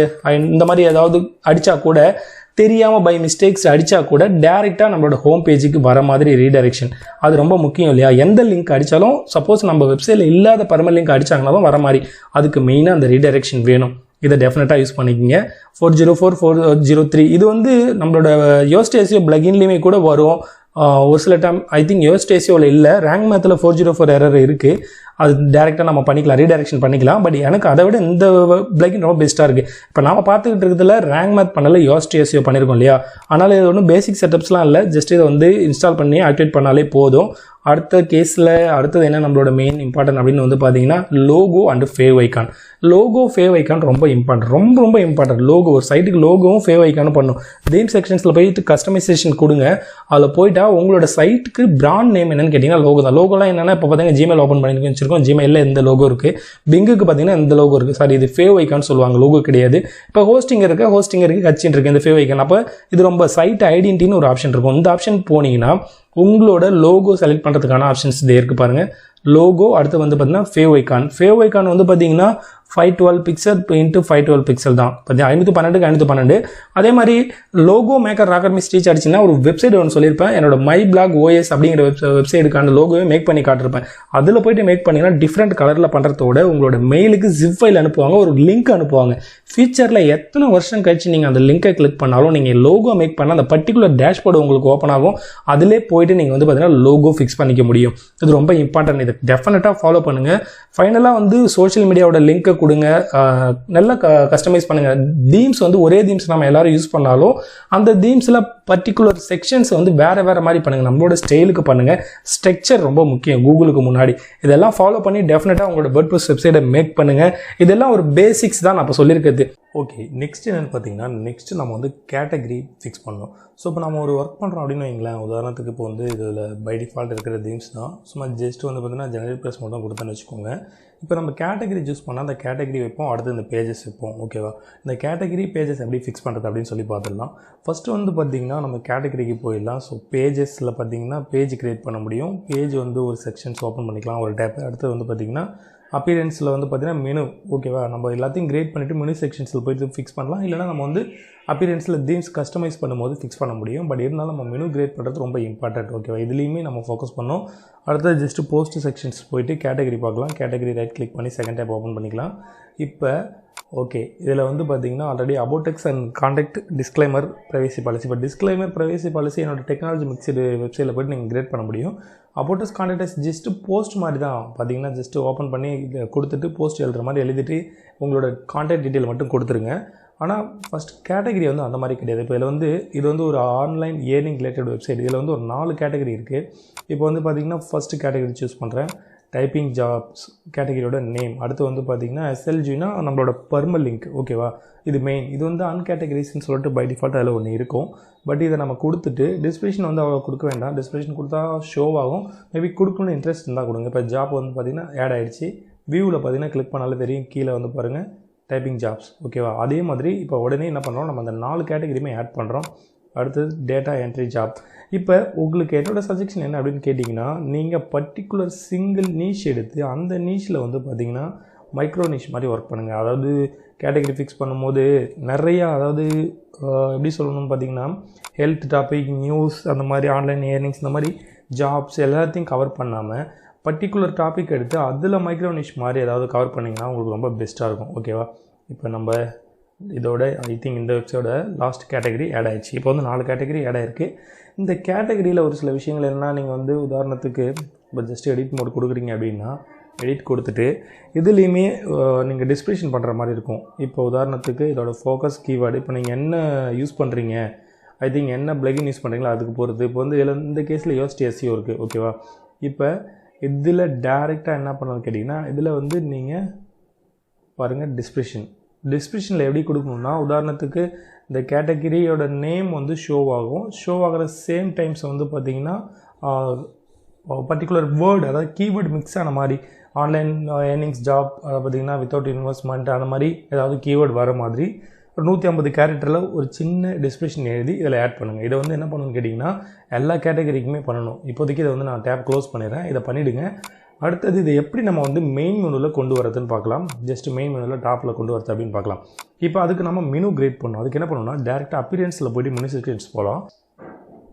இந்த மாதிரி ஏதாவது அடித்தா கூட தெரியாமல் பை மிஸ்டேக்ஸ் அடித்தா கூட டேரெக்டாக நம்மளோட ஹோம் பேஜுக்கு வர மாதிரி ரீடைரெக்ஷன் அது ரொம்ப முக்கியம் இல்லையா. எந்த லிங்க் அடித்தாலும் சப்போஸ் நம்ம வெப்சைட்டில் இல்லாத பர்மனன்ட் லிங்க் அடித்தாங்கனாலும் வர மாதிரி அதுக்கு மெயினாக அந்த ரீடைரெக்ஷன் வேணும். இதை டெஃபினட்டாக யூஸ் பண்ணிக்கிங்க. 404 403 இது வந்து நம்மளோட யோஸ்ட் எஸ்இஓ பிளகின்லேயுமே கூட வரும். ஒரு சில டைம் ஐ திங்க் யோஸ்ட் எஸ்இஓவில் இல்லை, ரேங்க் மேத்தில் 404 எரர் இருக்குது. அது டேரெக்டாக நம்ம பண்ணிக்கலாம், ரீடைரெக்ஷன் பண்ணிக்கலாம். பட் எனக்கு அதை விட இந்த பிளகின் ரொம்ப பெஸ்ட்டாக இருக்குது. இப்போ நாம் பார்த்துக்கிட்டு இருக்கிறதுல ரேங்க் மேத் பண்ணல, யோஸ்ட் எஸ்இஓ பண்ணியிருக்கோம் இல்லையா. அதனால் இது ஒன்றும் பேசிக் செட்டப்ஸ்லாம் இல்லை, ஜஸ்ட் இதை வந்து இன்ஸ்டால் பண்ணி ஆக்டிவேட் பண்ணாலே போதும். அடுத்த கேஸில் அடுத்தது என்ன நம்மளோட மெயின் இம்பார்ட்டன்ட் அப்படின்னு வந்து பார்த்தீங்கன்னா logo and favicon. Logo favicon ரொம்ப இம்பார்ட்டன்ட், ரொம்ப இம்பார்ட்டன்ட். லோகோ ஒரு சைட்டுக்கு லோகோவும் ஃபேவ் ஐக்கானும் பண்ணும். தீம் செக்ஷன்ஸில் போயிட்டு கஸ்டமைசேஷன் கொடுங்க. அதில் போயிட்டா உங்களோட சைட்டுக்கு பிராண்ட் நேம் என்னன்னு கேட்டிங்கன்னா லோகோ தான். லோகோலாம் என்னென்னா இப்போ பார்த்தீங்கன்னா ஜிமெயில் ஓப்பன் பண்ணி வச்சிருக்கோம், ஜிமெயிலில் எந்த லோகோ இருக்குது, பிங்குக்கு பார்த்தீங்கன்னா இந்த லோகோ இருக்குது. சாரி, இது ஃபேவ் ஐக்கான்னு சொல்லுவாங்க, லோகோ கிடையாது. இப்போ ஹோஸ்டிங் இருக்குது ஹச்சின் இருக்குது, இந்த ஃபேவ் ஐக்கான். அப்போ இது ரொம்ப சைட் ஐடென்டிட்டின்னு ஒரு ஆப்ஷன் இருக்கும். இந்த ஆப்ஷன் போனீங்கன்னா உங்களோட லோகோ செலக்ட் பண்ணுறதுக்கான ஆப்ஷன்ஸ் இது இருக்குது பாருங்கள். லோகோ அடுத்து வந்து பார்த்தீங்கன்னா ஃபேவ் ஐக்கான். ஃபேவ் ஐக்கான் வந்து பார்த்தீங்கன்னா 512 பிக்சல் இன்ட்டு 512 பிக்சல் தான், 512க்கு 512. அதே மாதிரி லோகோ மேக்கர் ராக்கர் மிஸ் டீச் அடிச்சுன்னா ஒரு வெப்சைட் ஒன்று சொல்லியிருப்பேன், என்னோட மை பிளாக் ஓஎஸ் அப்படிங்கிற வெப்சைட்டுக்கான லோகோவே மேக் பண்ணி காட்டிருப்பேன். அதில் போய்ட்டு மேக் பண்ணிங்கன்னா டிஃப்ரெண்ட் கலரில் பண்ணுறதோட உங்களோட மெயிலுக்கு ஜிப் ஃபைல் அனுப்புவாங்க, ஒரு லிங்க் அனுப்புவாங்க. ஃபியூச்சரில் எத்தனை வருஷம் கழிச்சு நீங்கள் அந்த லிங்கை கிளிக் பண்ணாலும் நீங்கள் லோகோ மேக் பண்ணால் அந்த பர்டிகுலர் டேஷ்போர்டு உங்களுக்கு ஓப்பன் ஆகும். அதிலே போய்ட்டு நீங்கள் வந்து பார்த்தீங்கன்னா லோகோ ஃபிக்ஸ் பண்ணிக்க முடியும். இது ரொம்ப இம்பார்ட்டன்ட், இது டெஃபினட்டாக ஃபாலோ பண்ணுங்கள். ஃபைனலாக வந்து சோஷியல் மீடியாவோட லிங்க்கை கொடுங்க, நல்லா கஸ்டமைஸ் பண்ணுங்கள். தீம்ஸ் வந்து ஒரே தீம்ஸ் நம்ம எல்லாரும் யூஸ் பண்ணாலும் அந்த தீம்ஸில் பர்டிகுலர் செக்ஷன்ஸ் வந்து வேறு மாதிரி பண்ணுங்கள், நம்மளோட ஸ்டைலுக்கு பண்ணுங்கள். ஸ்ட்ரக்சர் ரொம்ப முக்கியம் கூகுளுக்கு முன்னாடி. இதெல்லாம் ஃபாலோ பண்ணி டெஃபினட்டாக உங்களோட வேர்ட்பிரஸ் வெப்சைட்டை மேக் பண்ணுங்கள். இதெல்லாம் ஒரு பேசிக்ஸ் தான் நான் இப்போ சொல்லியிருக்கிறது. ஓகே, நெக்ஸ்ட் என்னென்னு பார்த்தீங்கன்னா நெக்ஸ்ட் நம்ம வந்து கேட்டகரி ஃபிக்ஸ் பண்ணணும். ஸோ இப்போ நம்ம ஒரு ஒர்க் பண்ணுறோம் அப்படின்னு வைங்களேன். உதாரணத்துக்கு இப்போ வந்து இதில் பை டிஃபால்ட் இருக்கிற தீம்ஸ் தான், சும்மா ஜஸ்ட் வந்து பார்த்தீங்கன்னா ஜெனரேட் ப்ளஸ் மட்டும் கொடுத்தேன்னு வச்சுக்கோங்க. இப்போ நம்ம கேட்டகரி சூஸ் பண்ணால் அந்த கேட்டகரி வைப்போம், அடுத்து இந்த பேஜஸ் வைப்போம். ஓகேவா, இந்த கேட்டகரி பேஜஸ் எப்படி ஃபிக்ஸ் பண்ணுறது அப்படின்னு சொல்லி பார்த்துடலாம். ஃபஸ்ட்டு வந்து பார்த்திங்கன்னா நம்ம கேட்டகரிக்கு போயிடலாம். ஸோ பேஜஸில் பார்த்திங்கன்னா பேஜ் க்ரியேட் பண்ண முடியும். பேஜ் வந்து ஒரு செக்ஷன்ஸ் ஓப்பன் பண்ணிக்கலாம், ஒரு டேப். அடுத்து வந்து பார்த்திங்கன்னா அப்பியரன்ஸில் வந்து பார்த்திங்கன்னா மெனு. ஓகேவா, நம்ம எல்லாத்தையும் கிரியேட் பண்ணிவிட்டு மெனு செக்ஷன்ஸில் போய்ட்டு ஃபிக்ஸ் பண்ணலாம். இல்லைனா நம்ம வந்து அப்பியரன்ஸில் தீம்ஸ் கஸ்டமைஸ் பண்ணும்போது ஃபிக்ஸ் பண்ண முடியும். பட் இருந்தாலும் நம்ம மெனு கிரியேட் பண்ணுறது ரொம்ப இம்பார்ட்டன்ட். ஓகேவா, இதுலேயுமே நம்ம ஃபோக்கஸ் பண்ணோம். அடுத்தது ஜஸ்ட்டு போஸ்ட் செக்ஷன்ஸ் போய்ட்டு கேட்டகரி பார்க்கலாம். கேட்டகரி ரைட் கிளிக் பண்ணி செகண்ட் டேப் ஓப்பன் பண்ணிக்கலாம். இப்போ ஓகே, இதில் வந்து பார்த்திங்கன்னா ஆல்ரெடி அபோடெக்ஸ் and contact disclaimer privacy policy. இப்போ டிஸ்க்ளைமர் ப்ரைவேசி பாலிசி என்னோட டெக்னாலஜி மிக்சடு வெப்சைட்டில் போய்ட்டு நீங்கள் கிரியேட் பண்ண முடியும். அபோடெக்ஸ் கான்டாக்டஸ் ஜஸ்ட்டு போஸ்ட் மாதிரி தான் பார்த்திங்கன்னா, ஜஸ்ட்டு ஓப்பன் பண்ணி கொடுத்துட்டு போஸ்ட் எழுதுகிற மாதிரி எழுதிட்டு உங்களோட கான்டாக்ட் டீட்டெயில் மட்டும் கொடுத்துருங்க. ஆனால் ஃபஸ்ட் கேட்டகரி வந்து அந்த மாதிரி கிடையாது. இப்போ இதில் வந்து இது வந்து ஒரு ஆன்லைன் ஏர்னிங் ரிலேட்டட் வெப்சைட். இதில் வந்து ஒரு 4 கேட்டகரி இருக்குது. இப்போ வந்து பார்த்திங்கன்னா ஃபஸ்ட்டு கேட்டகரி சூஸ் பண்ணுறேன், டைப்பிங் ஜாப்ஸ் கேட்டகரியோட நேம். அடுத்து வந்து பார்த்திங்கன்னா எஸ்எல்ஜினா நம்மளோட பர்மல் லிங்க். ஓகேவா, இது மெயின். இது வந்து அன்கேட்டகரிஸ்ன்னு சொல்லிட்டு பை டிஃபால்ட் அதில் ஒன்று இருக்கும். பட் இதை நம்ம கொடுத்துட்டு டிஸ்கிரிப்ஷன் வந்து அவ்வளோ கொடுக்க வேண்டாம். டிஸ்கிரிப்ஷன் கொடுத்தா ஷோ ஆகும், மேபி கொடுக்கணும்னு இன்ட்ரெஸ்ட் இருந்தால் கொடுங்க. இப்போ ஜாப் வந்து பார்த்திங்கன்னா ஆட் ஆகிடுச்சு. வியூவில் பார்த்திங்கன்னா கிளிக் பண்ணாலும் தெரியும், கீழே வந்து பாருங்கள் டைப்பிங் ஜாப்ஸ். ஓகேவா, அதே மாதிரி இப்போ உடனே என்ன பண்ணுறோம், நம்ம அந்த 4 கேட்டகரியுமே ஆட் பண்ணுறோம். அடுத்தது டேட்டா என்ட்ரி ஜாப். இப்போ உங்களுக்கு என்னோட சஜெக்ஷன் என்ன அப்படின்னு கேட்டிங்கன்னா, நீங்கள் பர்டிகுலர் சிங்கிள் நீஷ் எடுத்து அந்த நீஷில் வந்து பார்த்திங்கன்னா மைக்ரோ நீஷ் மாதிரி ஒர்க் பண்ணுங்கள். அதாவது கேட்டகரி ஃபிக்ஸ் பண்ணும்போது நிறையா, அதாவது எப்படி சொல்லணும்னு பார்த்திங்கன்னா ஹெல்த் டாபிக், நியூஸ், அந்த மாதிரி ஆன்லைன் ஏர்னிங்ஸ், இந்த மாதிரி ஜாப்ஸ் எல்லாத்தையும் கவர் பண்ணாமல் பர்டிகுலர் டாபிக் எடுத்து அதில் மைக்ரோ நிஷ் மாதிரி ஏதாவது கவர் பண்ணிங்கன்னா உங்களுக்கு ரொம்ப பெஸ்ட்டாக இருக்கும். ஓகேவா, இப்போ நம்ம இதோட ஐ திங்க் இந்த வெப்சைட்டோட லாஸ்ட் கேட்டகரி ஆட் ஆகிடுச்சு. இப்போ வந்து 4 கேட்டகரி ஆட் ஆகிருக்கு. இந்த கேட்டகரியில் ஒரு சில விஷயங்கள் என்னென்னா, நீங்கள் வந்து உதாரணத்துக்கு இப்போ ஜஸ்ட் எடிட் மோட் கொடுக்குறீங்க அப்படின்னா எடிட் கொடுத்துட்டு இதுலேயுமே நீங்கள் டிஸ்கிரிப்ஷன் பண்ணுற மாதிரி இருக்கும். இப்போ உதாரணத்துக்கு இதோட ஃபோக்கஸ் கீவேர்டு, இப்போ நீங்கள் என்ன யூஸ் பண்ணுறீங்க, ஐ திங்க் என்ன பிளகின் யூஸ் பண்ணுறீங்களோ அதுக்கு பொறுத்து. இப்போ வந்து இதில் இந்த கேஸில் யோஸ்ட் எஸ்இஓ இருக்குது. ஓகேவா, இப்போ இதில் டேரெக்டாக என்ன பண்ணணும்னு கேட்டிங்கன்னா, இதில் வந்து நீங்கள் பாருங்கள் டிஸ்கிரிப்ஷனில் எப்படி கொடுக்கணுன்னா, உதாரணத்துக்கு இந்த கேட்டகிரியோட நேம் வந்து ஷோ ஆகிற சேம் டைம்ஸ் வந்து பார்த்திங்கன்னா பர்டிகுலர் வேர்டு, அதாவது கீவேர்டு மிக்ஸ் ஆன மாதிரி ஆன்லைன் ஏர்னிங்ஸ் ஜாப், அதை பார்த்திங்கன்னா வித்தவுட் இன்வெஸ்ட்மெண்ட், அந்த மாதிரி ஏதாவது கீவேர்டு வர மாதிரி ஒரு 150 கேரக்டரில் ஒரு சின்ன டிஸ்கிரிப்ஷன் எழுதி இதில் ஆட் பண்ணுங்கள். இதை வந்து என்ன பண்ணணும்னு கேட்டிங்கன்னா எல்லா கேட்டகரிக்குமே பண்ணணும். இப்போதைக்கு இதை வந்து நான் டேப் க்ளோஸ் பண்ணிடுறேன். இதை பண்ணிவிடுங்க. அடுத்தது இது எப்படி நம்ம வந்து மெயின் மெனுவில் கொண்டு வரதுன்னு பார்க்கலாம். ஜஸ்ட் மெயின் மெனுவில் டாப்பில் கொண்டு வரது அப்படின்னு பார்க்கலாம். இப்போ அதுக்கு நம்ம மெனு கிரியேட் பண்ணணும். அதுக்கு என்ன பண்ணணும்னா டேரெக்டாக அப்பியரன்ஸில் போய்ட்டு மெனு செக்ஷன்ஸ் போகலாம்.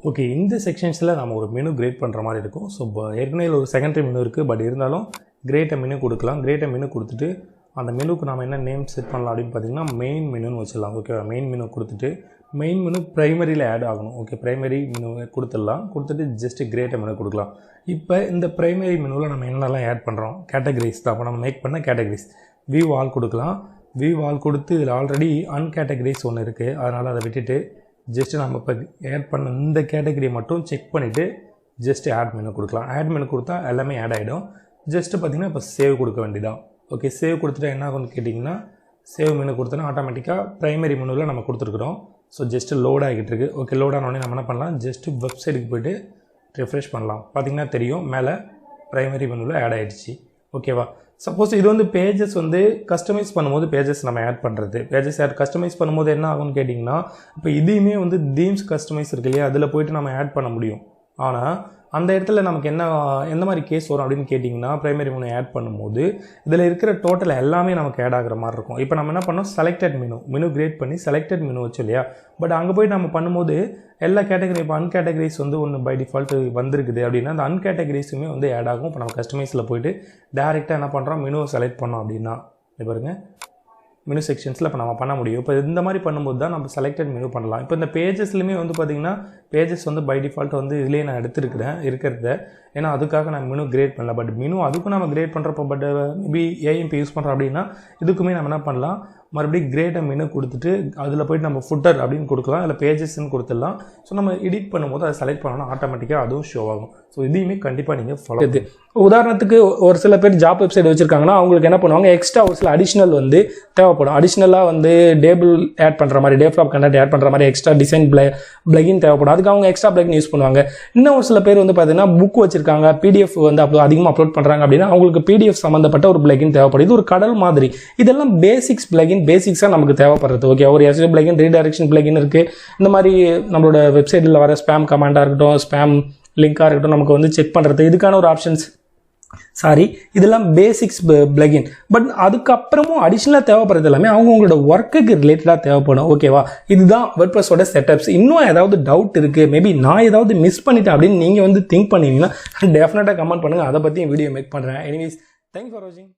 ஓகே, இந்த செக்ஷன்ஸில் நம்ம ஒரு மெனு கிரியேட் பண்ணுற மாதிரி இருக்கும். ஸோ ஏற்கனவே ஒரு செகண்டரி மெனு இருக்குது, பட் இருந்தாலும் கிரியேட் மெனு கொடுக்கலாம். கிரியேட் மெனு கொடுத்துட்டு அந்த மெனுக்கு நம்ம என்ன நேம் செட் பண்ணலாம் அப்படின்னு பார்த்தீங்கன்னா மெயின் மெனுன்னு வச்சிடலாம். ஓகே, மெயின் மெனு கொடுத்துட்டு மெயின் மெனு ப்ரைமரியில் ஆட் ஆகணும். ஓகே, ப்ரைமரி மெனு கொடுத்துடலாம். கொடுத்துட்டு ஜஸ்ட் கிரியேட் மெனு கொடுக்கலாம். இப்போ இந்த ப்ரைமரி மெனுவில் நம்ம என்னென்னலாம் ஆட் பண்ணுறோம், கேட்டகரிஸ் தான். அப்போ நம்ம மேக் பண்ண கேட்டகரிஸ் வியூ ஆல் கொடுக்கலாம். வியூ ஆல் கொடுத்து இதில் ஆல்ரெடி அன்கேட்டகரிஸ் ஒன்று இருக்குது, அதனால் அதை விட்டுட்டு ஜஸ்ட்டு நம்ம இப்போ ஆட் பண்ண இந்த கேட்டகரியை மட்டும் செக் பண்ணிவிட்டு ஜஸ்ட்டு ஆட் மெனு கொடுக்கலாம். ஆட் மெனு கொடுத்தா எல்லாமே ஆட் ஆகிடும். ஜஸ்ட்டு பார்த்திங்கன்னா இப்போ சேவ் கொடுக்க வேண்டியதான். ஓகே, சேவ் கொடுத்துட்டா என்ன ஆகும்னு கேட்டிங்கன்னா சேவ் மெனு கொடுத்தோன்னா ஆட்டோமேட்டிக்காக ப்ரைமரி மெனுவில் நம்ம கொடுத்துருக்குறோம். ஸோ ஜஸ்ட்டு லோட் ஆகிட்டு இருக்குது. ஓகே, லோட் ஆனோடனே நம்ம என்ன பண்ணலாம், ஜஸ்ட்டு வெப்சைட்டுக்கு போய்ட்டு ரெஃப்ரெஷ் பண்ணலாம். பார்த்திங்கன்னா தெரியும் மேலே ப்ரைமரி மெனுவில் ஆட் ஆகிடுச்சு. ஓகேவா? சப்போஸ் இது வந்து பேஜஸ் வந்து கஸ்டமைஸ் பண்ணும்போது பேஜஸ் நம்ம ஆட் பண்ணுறது, பேஜஸ் கஸ்டமைஸ் பண்ணும்போது என்ன ஆகும்னு கேட்டிங்கன்னா இப்போ இதையுமே வந்து தீம்ஸ் கஸ்டமைஸ் இருக்கு இல்லையா, அதில் போய்ட்டு நம்ம ஆட் பண்ண முடியும். ஆனால் அந்த இடத்துல நமக்கு எந்த மாதிரி கேஸ் வரும் அப்படின்னு கேட்டிங்கன்னா ப்ரைமரி மெனு ஆட் பண்ணும்போது இதில் இருக்கிற டோட்டல் எல்லாமே நமக்கு ஆட் ஆகிற மாதிரி இருக்கும். இப்போ நம்ம என்ன பண்ணோம், செலக்டட் மெனு கிரியேட் பண்ணி செலக்டட் மெனு வச்சு இல்லையா, பட் அங்கே போய் நம்ம பண்ணும்போது எல்லா கேட்டகரி இப்போ அன்கேட்டகரிஸ் வந்து ஒன்று பை டிஃபால்ட்டு வந்திருக்குது அப்படின்னா அந்த அன்கேட்டகரிஸுமே வந்து ஆட் ஆகும். இப்போ நம்ம கஸ்டமைஸில் போய்ட்டு டேரெக்டாக என்ன பண்ணுறோம், மெனுவை செலக்ட் பண்ணோம் அப்படின்னா பாருங்க மெனு செக்ஷன்ஸில் இப்போ நம்ம பண்ண முடியும். இப்போ இந்த மாதிரி பண்ணும்போது தான் நம்ம செலக்டட் மெனு பண்ணலாம். இப்போ இந்த பேஜஸ்லையுமே வந்து பார்த்திங்கன்னா பேஜஸ் வந்து பை டிஃபால்ட் வந்து இதுலேயே நான் இருக்கிறத ஏன்னா அதுக்காக நான் மெனு கிரியேட் பண்ணல. பட் மெனு அதுக்கும் நம்ம கிரியேட் பண்ணுறப்போ பட் மேபி ஏஎம்பி யூஸ் பண்ணுறோம் அப்படின்னா இதுக்குமே நம்ம என்ன பண்ணலாம், மறுபடியும் கிரியேட் மெனு கொடுத்துட்டு அதில் போய்ட்டு நம்ம ஃபுட்டர் அப்படின்னு கொடுக்கலாம், இல்லை பேஜஸ்ன்னு கொடுத்துடலாம். ஸோ நம்ம எடிட் பண்ணும்போது அதை செலக்ட் பண்ணோன்னா ஆட்டோமேட்டிக்காக அதுவும் ஷோ ஆகும். ஸோ இதையுமே கண்டிப்பாக நீங்கள் ஃபாலோ பண்ணுது. உதாரணத்துக்கு ஒரு சில பேர் ஜாப் வெப்சைட் வச்சுருக்காங்கன்னா அவங்களுக்கு என்ன பண்ணுவாங்க, எக்ஸ்ட்ரா ஒரு சில அடிஷ்னல் வந்து தேவைப்படும். அடிஷ்னலாக வந்து டேபிள் ஆட் பண்ணுற மாதிரி, டேப்லாப் கண்டென்ட் ஆட் பண்ணுற மாதிரி எக்ஸ்ட்ரா டிசைன் பிளகின் தேவைப்படும். அதுக்கு அவங்க எக்ஸ்ட்ரா பிளகின் யூஸ் பண்ணுவாங்க. இன்னும் ஒரு சில பேர் வந்து பார்த்தீங்கன்னா புக் வச்சிருக்காங்க, பிடிஎஃப் வந்து அதிகமாக அப்லோட் பண்ணுறாங்க அப்படின்னா அவங்களுக்கு பிடிஎஃப் சம்மந்தப்பட்ட ஒரு பிளகின் தேவைப்படுது. இது ஒரு கடல் மாதிரி. இதெல்லாம் பேசிக்ஸ் பிளகின், பேசிக்ஸாக நமக்கு தேவைப்படுறது. ஓகே, ஒரு எஸ்எஸ்ஓ பிளகின், ரீடைரக்ஷன் பிளகின் இருக்குது. இந்த மாதிரி நம்மளோட வெப்சைட்டில் வர ஸ்பேம் கமாண்டாக இருக்கட்டும், ஸ்பேம் லிங்காக இருக்கட்டும், நமக்கு வந்து செக் பண்ணுறது இதுக்கான ஒரு ஆப்ஷன்ஸ். இதெல்லாம் பேசிக்ஸ் பிளகின். பட் அதுக்கப்புறமும் அடிஷ்னலாக தேவைப்படுறது எல்லாமே அவங்களோட ஒர்க்குக்கு ரிலேட்டடாக தேவைப்படும். ஓகேவா? இதுதான் வேர்ட்பிரஸோட செட்டப்ஸ். இன்னும் ஏதாவது டவுட் இருக்குது, மேபி நான் ஏதாவது மிஸ் பண்ணிட்டேன் அப்படின்னு நீங்கள் வந்து திங்க் பண்ணீங்கன்னா டெஃபினட்டாக கமெண்ட் பண்ணுங்கள். அதை பற்றி வீடியோ மேக் பண்ணுறேன். எனிவேஸ், தேங்க்ஸ் ஃபார் வாட்சிங்.